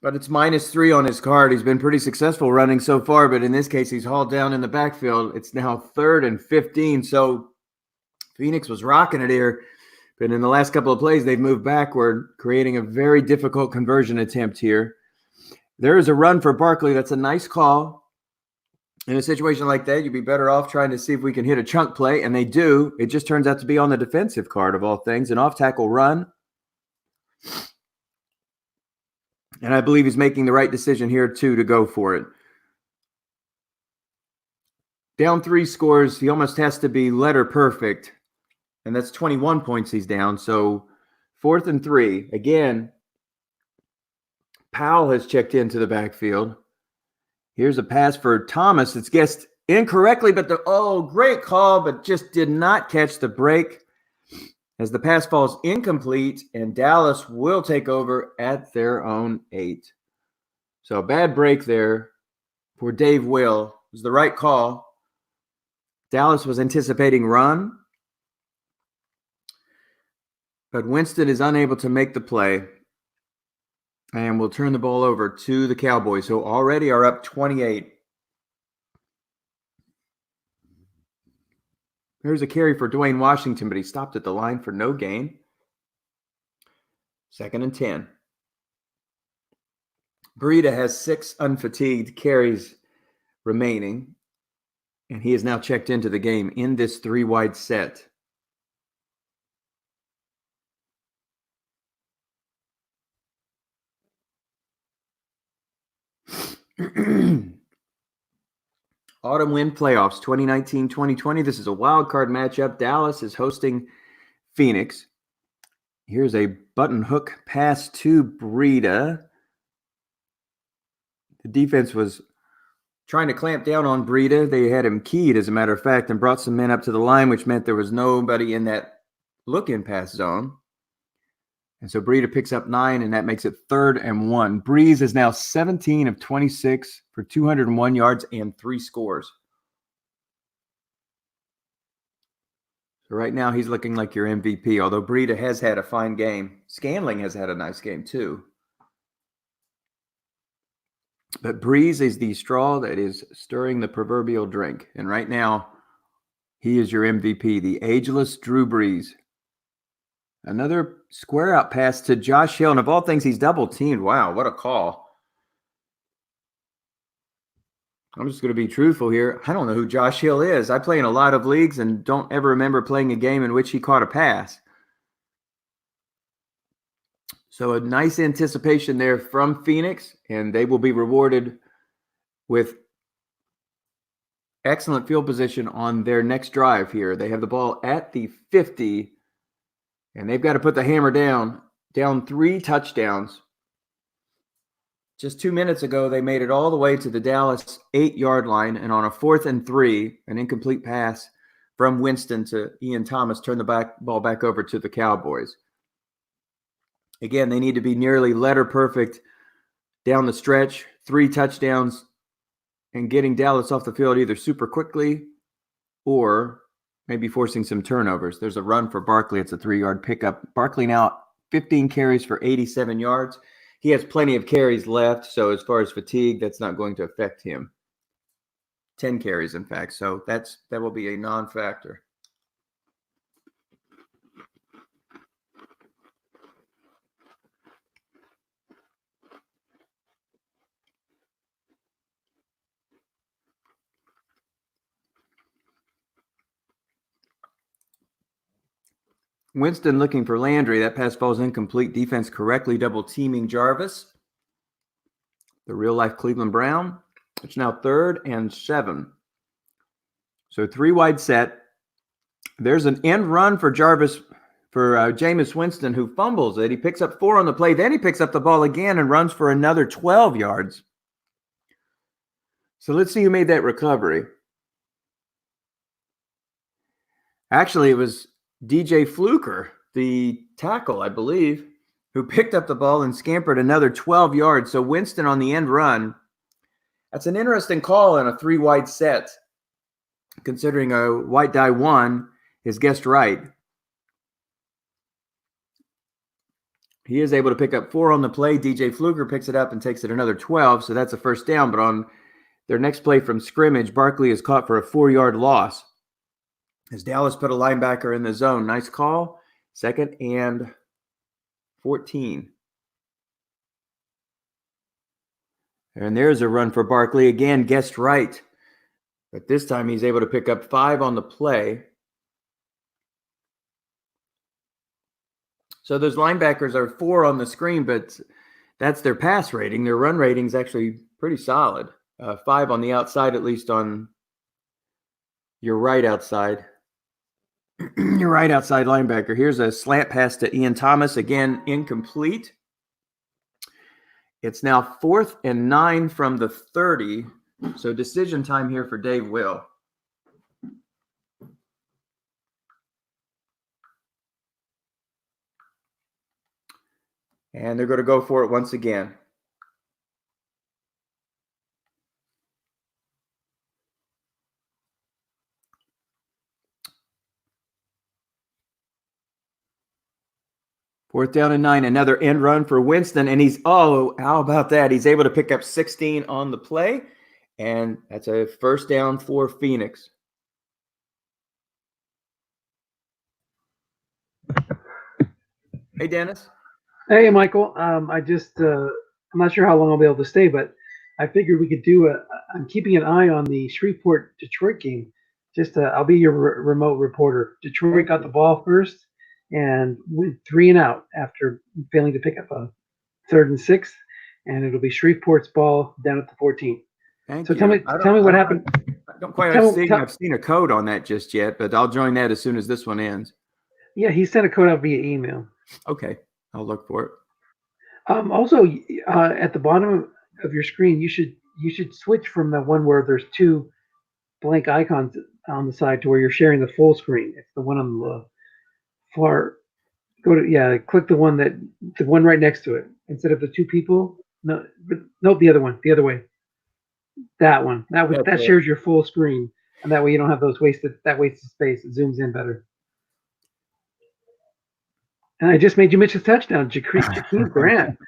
A: But it's -3 on his card. He's been pretty successful running so far, but in this case, he's hauled down in the backfield. It's now 3rd and 15. So Phoenix was rocking it here. But in the last couple of plays, they've moved backward, creating a very difficult conversion attempt here. There is a run for Barkley. That's a nice call. In a situation like that, you'd be better off trying to see if we can hit a chunk play, and they do. It just turns out to be on the defensive card of all things, an off-tackle run. And I believe he's making the right decision here, too, to go for it. Down 3 scores, he almost has to be letter perfect. And that's 21 points he's down. So 4th and 3. Again, Powell has checked into the backfield. Here's a pass for Thomas. It's guessed incorrectly, but great call, but just did not catch the break as the pass falls incomplete, and Dallas will take over at their own 8. So a bad break there for Dave Will. It was the right call. Dallas was anticipating run, but Winston is unable to make the play, and we'll turn the ball over to the Cowboys, who already are up 28. Here's a carry for Dwayne Washington, but he stopped at the line for no gain. 2nd and 10. Breida has 6 unfatigued carries remaining, and he is now checked into the game in this 3-wide set. Autumn Wind playoffs 2019-2020. This is a wild card matchup. Dallas is hosting Phoenix. Here's a button hook pass to Breida. The defense was trying to clamp down on Breida. They had him keyed, as a matter of fact, and brought some men up to the line, which meant there was nobody in that look-in pass zone. And so Breida picks up 9, and that makes it 3rd and 1. Breeze is now 17 of 26 for 201 yards and 3 scores. So right now he's looking like your MVP, although Breida has had a fine game. Scanling has had a nice game too. But Breeze is the straw that is stirring the proverbial drink. And right now, he is your MVP, the ageless Drew Brees. Another square out pass to Josh Hill. And of all things, he's double teamed. Wow, what a call. I'm just going to be truthful here. I don't know who Josh Hill is. I play in a lot of leagues and don't ever remember playing a game in which he caught a pass. So a nice anticipation there from Phoenix, and they will be rewarded with excellent field position on their next drive here. They have the ball at the 50, and they've got to put the hammer down 3 touchdowns. Just 2 minutes ago, they made it all the way to the Dallas 8-yard line, and on a 4th and 3, an incomplete pass from Winston to Ian Thomas turned the ball back over to the Cowboys. Again, they need to be nearly letter perfect down the stretch, 3 touchdowns, and getting Dallas off the field either super quickly or maybe forcing some turnovers. There's a run for Barkley. It's a 3-yard pickup. Barkley now 15 carries for 87 yards. He has plenty of carries left, so as far as fatigue, that's not going to affect him. 10 carries, in fact, so that will be a non-factor. Winston looking for Landry. That pass falls incomplete. Defense correctly double teaming Jarvis. the real-life Cleveland Brown. It's now 3rd and 7. So 3 wide set. There's an end run for Jameis Winston, who fumbles it. He picks up 4 on the play. Then he picks up the ball again and runs for another 12 yards. So let's see who made that recovery. Actually, it was DJ Fluker, the tackle, I believe, who picked up the ball and scampered another 12 yards. So Winston on the end run. That's an interesting call in a 3 wide set, considering a white die 1 is guessed right. He is able to pick up 4 on the play. DJ Fluker picks it up and takes it another 12, so that's a first down. But on their next play from scrimmage, Barkley is caught for a 4-yard loss. As Dallas put a linebacker in the zone. Nice call. 2nd and 14. And there's a run for Barkley. Again, guessed right. But this time he's able to pick up 5 on the play. So those linebackers are 4 on the screen, but that's their pass rating. Their run rating is actually pretty solid. 5 on the outside, at least on your right outside. Your right outside linebacker. Here's a slant pass to Ian Thomas. Again, incomplete. It's now 4th and 9 from the 30. So decision time here for Dave Will. And they're going to go for it once again. Fourth down and 9, another end run for Winston. And how about that? He's able to pick up 16 on the play. And that's a first down for Phoenix. Hey, Dennis.
B: Hey, Michael. I'm not sure how long I'll be able to stay, but I figured we could do I'm keeping an eye on the Shreveport-Detroit game. I'll be your remote reporter. Detroit got the ball first and went 3 and out after failing to pick up a 3rd and 6, and it'll be Shreveport's ball down at the 14.
A: Thank
B: you.
A: So
B: tell me what happened.
A: I don't quite have seen a code on that just yet, but I'll join that as soon as this one ends.
B: Yeah, he sent a code out via email.
A: Okay, I'll look for it.
B: Also, at the bottom of your screen, you should switch from the one where there's 2 blank icons on the side to where you're sharing the full screen. It's the one on the far. Click the one right next to it instead of the 2 people. No, the other one, the other way. That one. That shares your full screen, and that way you don't have those wasted space. It zooms in better. And I just made you mention a touchdown. Jakeem Grant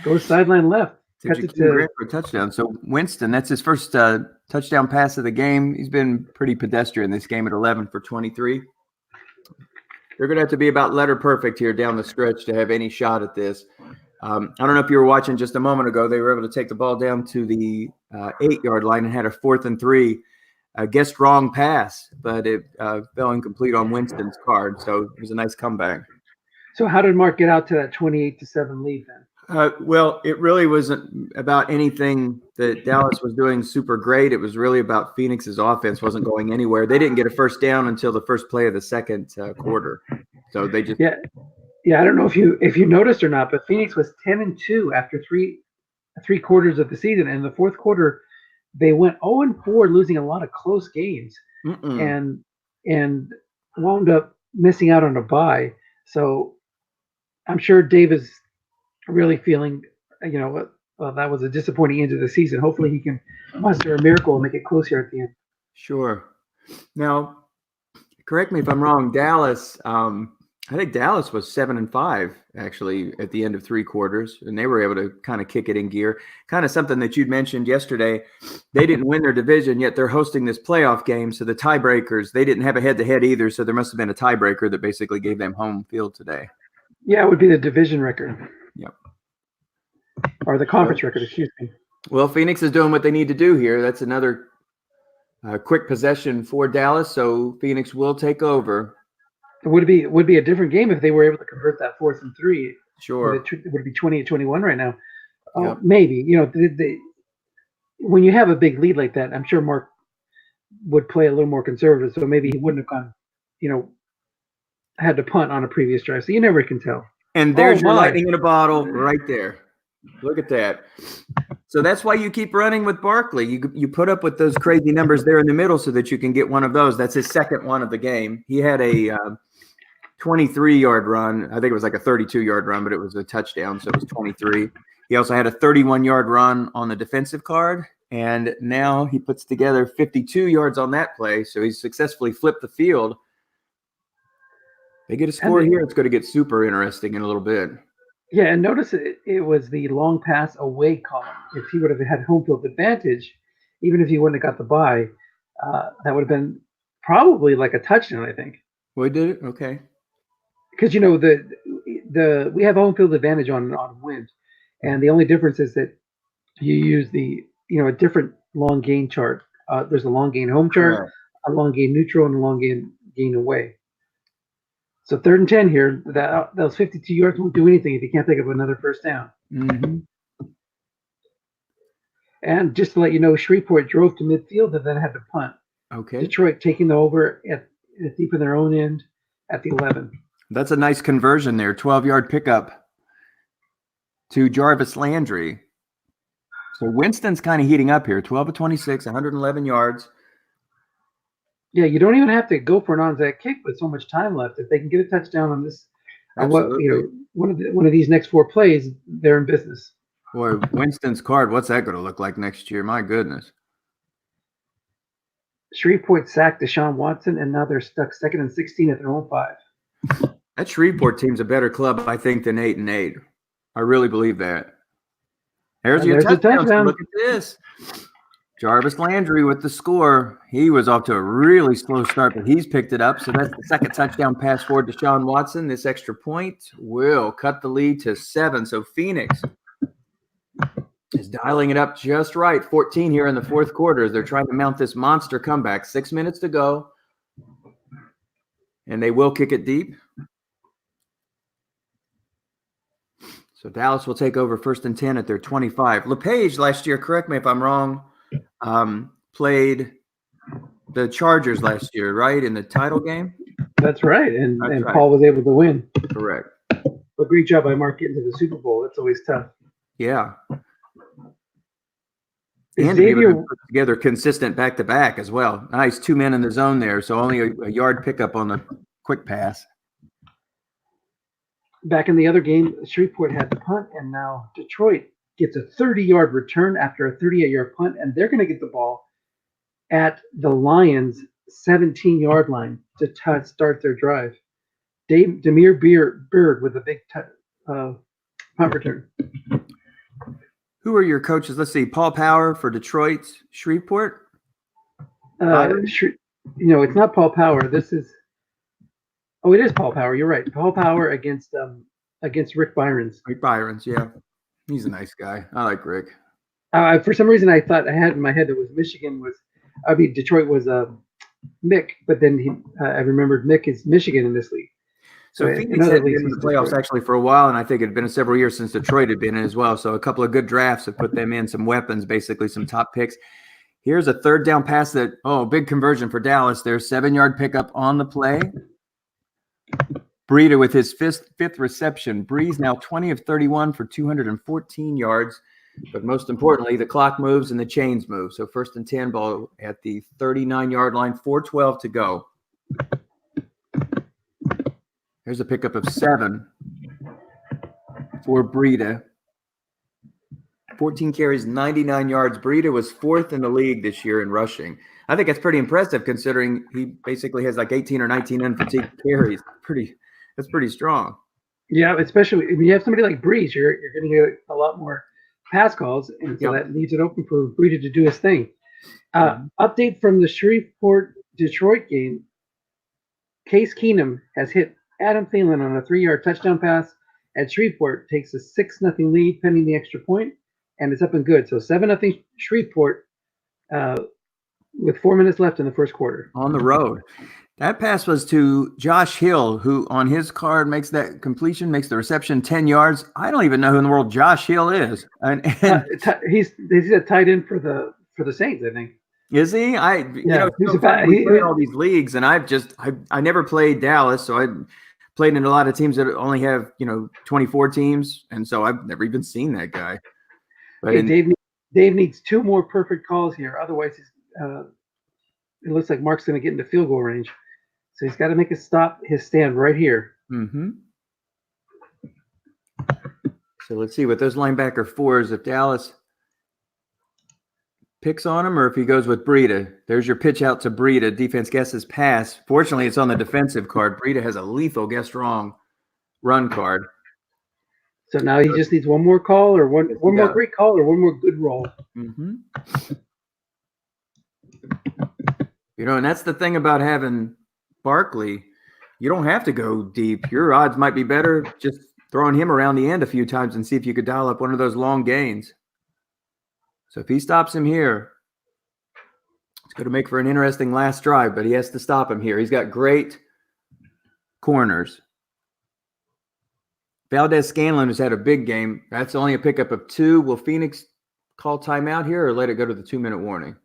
B: goes sideline left.
A: Jakeem Grant for a touchdown. So Winston, that's his first touchdown pass of the game. He's been pretty pedestrian this game at 11 for 23. They're going to have to be about letter perfect here down the stretch to have any shot at this. I don't know if you were watching just a moment ago. They were able to take the ball down to the 8-yard line and had a 4th and 3. Guessed wrong pass, but it fell incomplete on Winston's card. So it was a nice comeback.
B: So how did Mark get out to that 28-7 lead then?
A: Well, it really wasn't about anything that Dallas was doing super great. It was really about Phoenix's offense wasn't going anywhere. They didn't get a first down until the first play of the second quarter. So they just
B: I don't know if you noticed or not, but Phoenix was 10-2 after three quarters of the season. And in the fourth quarter, they went 0-4, losing a lot of close games, and wound up missing out on a bye. So I'm sure Dave is really feeling, that was a disappointing end of the season. Hopefully he can muster a miracle and make it close here at the end.
A: Sure. Now, correct me if I'm wrong, Dallas, I think Dallas was 7-5 actually at the end of 3 quarters, and they were able to kind of kick it in gear. Kind of something that you'd mentioned yesterday. They didn't win their division, yet they're hosting this playoff game. So the tiebreakers, they didn't have a head-to-head either. So there must have been a tiebreaker that basically gave them home field today.
B: Yeah, it would be the division record.
A: Yep.
B: Or the conference record, excuse me.
A: Well, Phoenix is doing what they need to do here. That's another quick possession for Dallas. So Phoenix will take over.
B: It would be a different game if they were able to convert that 4th and 3.
A: Sure.
B: It would be 28-21 right now.
A: Yep.
B: Maybe. when you have a big lead like that, I'm sure Mark would play a little more conservative, so maybe he wouldn't have gone, had to punt on a previous drive. So you never can tell.
A: And
B: Oh
A: there's your
B: my!
A: lightning in a bottle right there. Look at that. So that's why you keep running with Barkley. You put up with those crazy numbers there in the middle so that you can get one of those. That's his second one of the game. He had a 23-yard run. I think it was like a 32-yard run, but it was a touchdown, so it was 23. He also had a 31-yard run on the defensive card, and now he puts together 52 yards on that play, so he's successfully flipped the field. They get a score here. It's going to get super interesting in a little bit.
B: Yeah, and notice it was the long pass away column. If he would have had home field advantage, even if he wouldn't have got the bye, that would have been probably like a touchdown, I think.
A: Well, he did it? Okay.
B: Because we have home field advantage on Wimd, and the only difference is that you use a different long gain chart. There's a long gain home chart,
A: Correct.
B: a long gain neutral, and a long gain away. So 3rd and 10 here. Those 52 yards won't do anything if you can't pick up another first down.
A: Mm-hmm.
B: And just to let you know, Shreveport drove to midfield and then had to punt.
A: Okay.
B: Detroit taking the over at deep in their own end at the 11.
A: That's a nice conversion there. 12-yard pickup to Jarvis Landry. So Winston's kind of heating up here. 12 of 26, 111 yards.
B: Yeah, you don't even have to go for an onside kick with so much time left. If they can get a touchdown on this, one of these next 4 plays, they're in business.
A: Boy, Winston's card, what's that going to look like next year? My goodness.
B: Shreveport sacked Deshaun Watson, and now they're stuck 2nd and 16 at their own 5.
A: That Shreveport team's a better club, I think, than 8-8. I really believe that. There's your touchdown. So look at this. Jarvis Landry with the score. He was off to a really slow start, but he's picked it up. So that's the second touchdown pass for Deshaun Watson. This extra point will cut the lead to 7. So Phoenix is dialing it up just right. 14 here in the fourth quarter. They're trying to mount this monster comeback. 6 minutes to go. And they will kick it deep. So Dallas will take over 1st and 10 at their 25. LePage last year, correct me if I'm wrong, played the Chargers last year, right, in the title game?
B: That's right, and Paul was able to win.
A: Correct.
B: But great job by Mark getting to the Super Bowl. That's always tough.
A: Yeah. And to be able to put together consistent back-to-back as well. Nice 2 men in the zone there, so only a yard pickup on the quick pass.
B: Back in the other game, Shreveport had the punt, and now Detroit gets a 30-yard return after a 38-yard punt, and they're going to get the ball at the Lions' 17-yard line to start their drive. Demir Beard with a big punt return.
A: Who are your coaches? Let's see. Paul Power for Detroit, Shreveport?
B: It's not Paul Power. This is – it is Paul Power. You're right. Paul Power against Rick Byrons.
A: Rick Byrons, yeah. He's a nice guy. I like Rick.
B: For some reason, I thought I had in my head that Detroit was Mick, but then I remembered Mick is Michigan in this league.
A: So Phoenix had been in the playoffs actually for a while, and I think it had been several years since Detroit had been in as well. So a couple of good drafts have put them in, some weapons, basically some top picks. Here's a 3rd down pass big conversion for Dallas. There's 7-yard pickup on the play. Breida with his fifth reception. Breeze now 20 of 31 for 214 yards. But most importantly, the clock moves and the chains move. So 1st and 10 ball at the 39-yard line, 4:12 to go. There's a pickup of 7 for Breida. 14 carries, 99 yards. Breida was 4th in the league this year in rushing. I think that's pretty impressive considering he basically has like 18 or 19 unfatigued carries. That's pretty strong.
B: Yeah, especially if you have somebody like Breeze, you're going to get a lot more pass calls, and so that leaves it open for Breida to do his thing. Update from the Shreveport-Detroit game. Case Keenum has hit Adam Thielen on a 3-yard touchdown pass at Shreveport, takes a 6-0 lead pending the extra point, and it's up and good. So 7-0 Shreveport with 4 minutes left in the first quarter.
A: On the road. That pass was to Josh Hill, who on his card makes that completion, makes the reception 10 yards. I don't even know who in the world Josh Hill is. And
B: He's a tight end for the Saints, I think.
A: Is he? It's
B: he's
A: so funny. We play in all these leagues, and I never played Dallas, so I played in a lot of teams that only have 24 teams, and so I've never even seen that guy. But
B: Dave needs 2 more perfect calls here, otherwise it looks like Mark's going to get into field goal range. So he's got to make his stand right here.
A: Mm-hmm. So let's see with those linebacker 4s, if Dallas picks on him or if he goes with Breida. There's your pitch out to Breida. Defense guesses pass. Fortunately, it's on the defensive card. Breida has a lethal guess wrong run card.
B: So now he just needs one more call or one more great call or one more good roll.
A: Mm-hmm. And that's the thing about having Barkley. You don't have to go deep. Your odds might be better just throwing him around the end a few times and see if you could dial up one of those long gains. So if he stops him here, it's going to make for an interesting last drive, but he has to stop him here. He's got great corners. Valdez-Scanlon has had a big game. That's only a pickup of 2. Will Phoenix call timeout here or let it go to the 2-minute warning?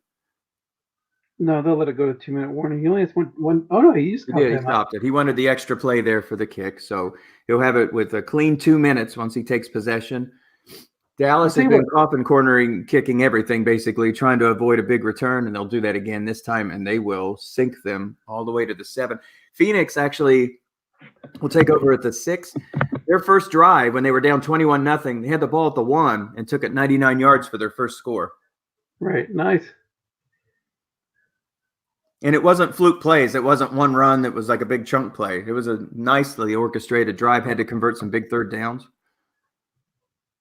B: No, they'll let it go to 2-minute warning. He only has one. Oh, no, he
A: stopped it. He wanted the extra play there for the kick, so he'll have it with a clean 2 minutes once he takes possession. Dallas has been coffin cornering, kicking everything, basically, trying to avoid a big return, and they'll do that again this time, and they will sink them all the way to the 7. Phoenix actually will take over at the 6. Their first drive, when they were down 21-0, they had the ball at the 1 and took it 99 yards for their first score.
B: Right, nice.
A: And it wasn't fluke plays. It wasn't one run that was like a big chunk play. It was a nicely orchestrated drive, had to convert some big third downs.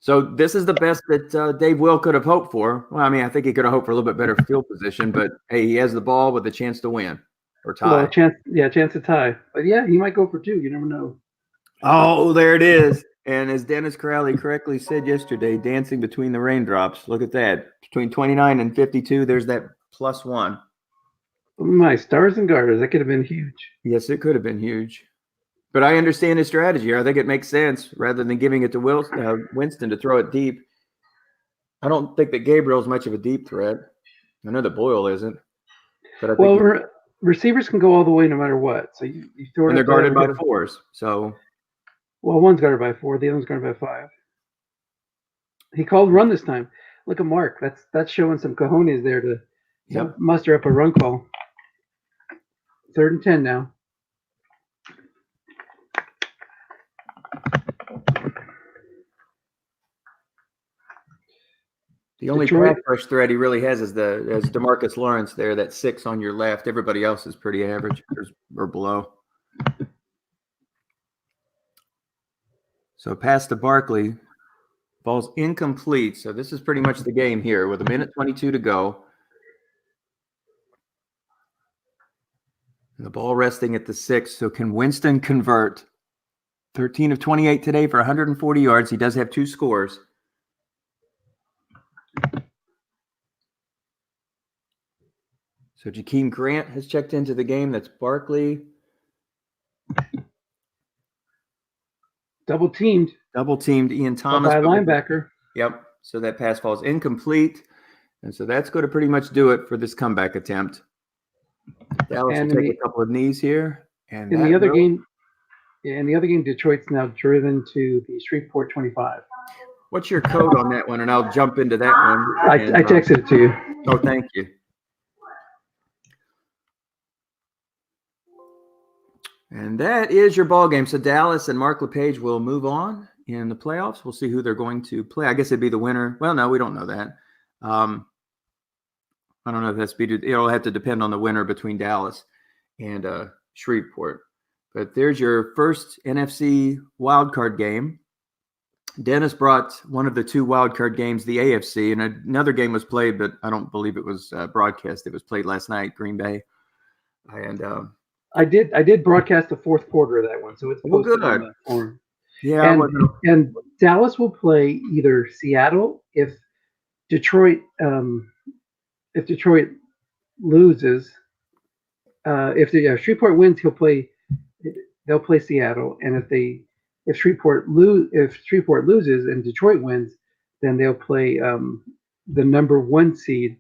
A: So this is the best that Dave Will could have hoped for. Well, I mean, I think he could have hoped for a little bit better field position, but hey, he has the ball with a chance to win or tie.
B: Well, chance to tie. But yeah, he might go for 2. You never know.
A: Oh, there it is. And as Dennis Crowley correctly said yesterday, dancing between the raindrops. Look at that. Between 29 and 52, there's that +1.
B: My stars and garters, that could have been huge.
A: Yes, it could have been huge. But I understand his strategy. I think it makes sense rather than giving it to Winston to throw it deep. I don't think that Gabriel's much of a deep threat. I know that Boyle isn't. But I think
B: receivers can go all the way no matter what. So you throw it.
A: And they're guarded by 4s. So,
B: well, one's guarded by 4, the other one's guarded by 5. He called run this time. Look at Mark. That's showing some cojones there to muster up a run call. 3rd and 10 now.
A: The only pass rush threat he really has is DeMarcus Lawrence there, that 6 on your left. Everybody else is pretty average or below. So pass to Barkley. Ball's incomplete. So this is pretty much the game here with 1:22 to go. And the ball resting at the 6. So can Winston convert? 13 of 28 today for 140 yards. He does have 2 scores. So Jakeem Grant has checked into the game. That's Barkley.
B: Double teamed
A: Ian Thomas.
B: By a linebacker.
A: Yep. So that pass falls incomplete. And so that's going to pretty much do it for this comeback attempt. Dallas will take a couple of knees here. And
B: in the other game, Detroit's now driven to the Shreveport 25.
A: What's your code on that one? And I'll jump into that one.
B: I texted it to you.
A: Oh, thank you. And that is your ball game. So Dallas and Mark LePage will move on in the playoffs. We'll see who they're going to play. I guess it'd be the winner. Well, no, we don't know that. I don't know if that's it'll have to depend on the winner between Dallas and Shreveport. But there's your first NFC wildcard game. Dennis brought one of the 2 wildcard games, the AFC, and another game was played, but I don't believe it was broadcast. It was played last night, Green Bay. And
B: I did broadcast the 4th quarter of that one, so it's posted on that form.
A: Yeah,
B: and Dallas will play either Seattle if Detroit loses, if Shreveport wins, they'll play Seattle, and if Shreveport loses and Detroit wins, then they'll play the number 1 seed,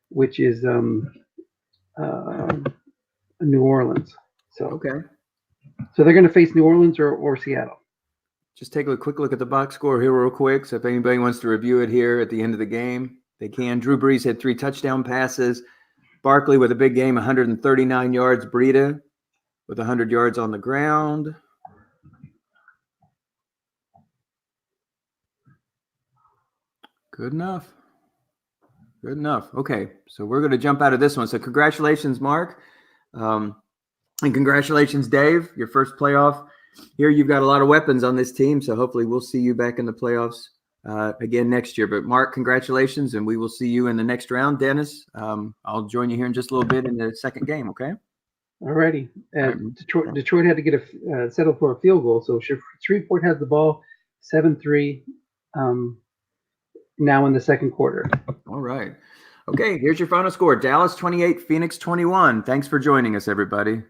B: which is New Orleans. So
A: Okay.
B: So they're going to face New Orleans or Seattle.
A: Just take a quick look at the box score here real quick. So if anybody wants to review it here at the end of the game, they can. Drew Brees had 3 touchdown passes. Barkley with a big game, 139 yards. Breida with 100 yards on the ground. Good enough. Good enough. Okay, so we're going to jump out of this one. So congratulations, Mark. And congratulations, Dave, your first playoff. Here you've got a lot of weapons on this team, so hopefully we'll see you back in the playoffs again next year. But Mark, congratulations, and we will see you in the next round. Dennis, I'll join you here in just a little bit in the second game, okay?
B: All righty. Detroit had to get settle for a field goal, so Shreveport has the ball, 7-3, now in the second quarter.
A: All right. Okay, here's your final score. Dallas 28, Phoenix 21. Thanks for joining us, everybody.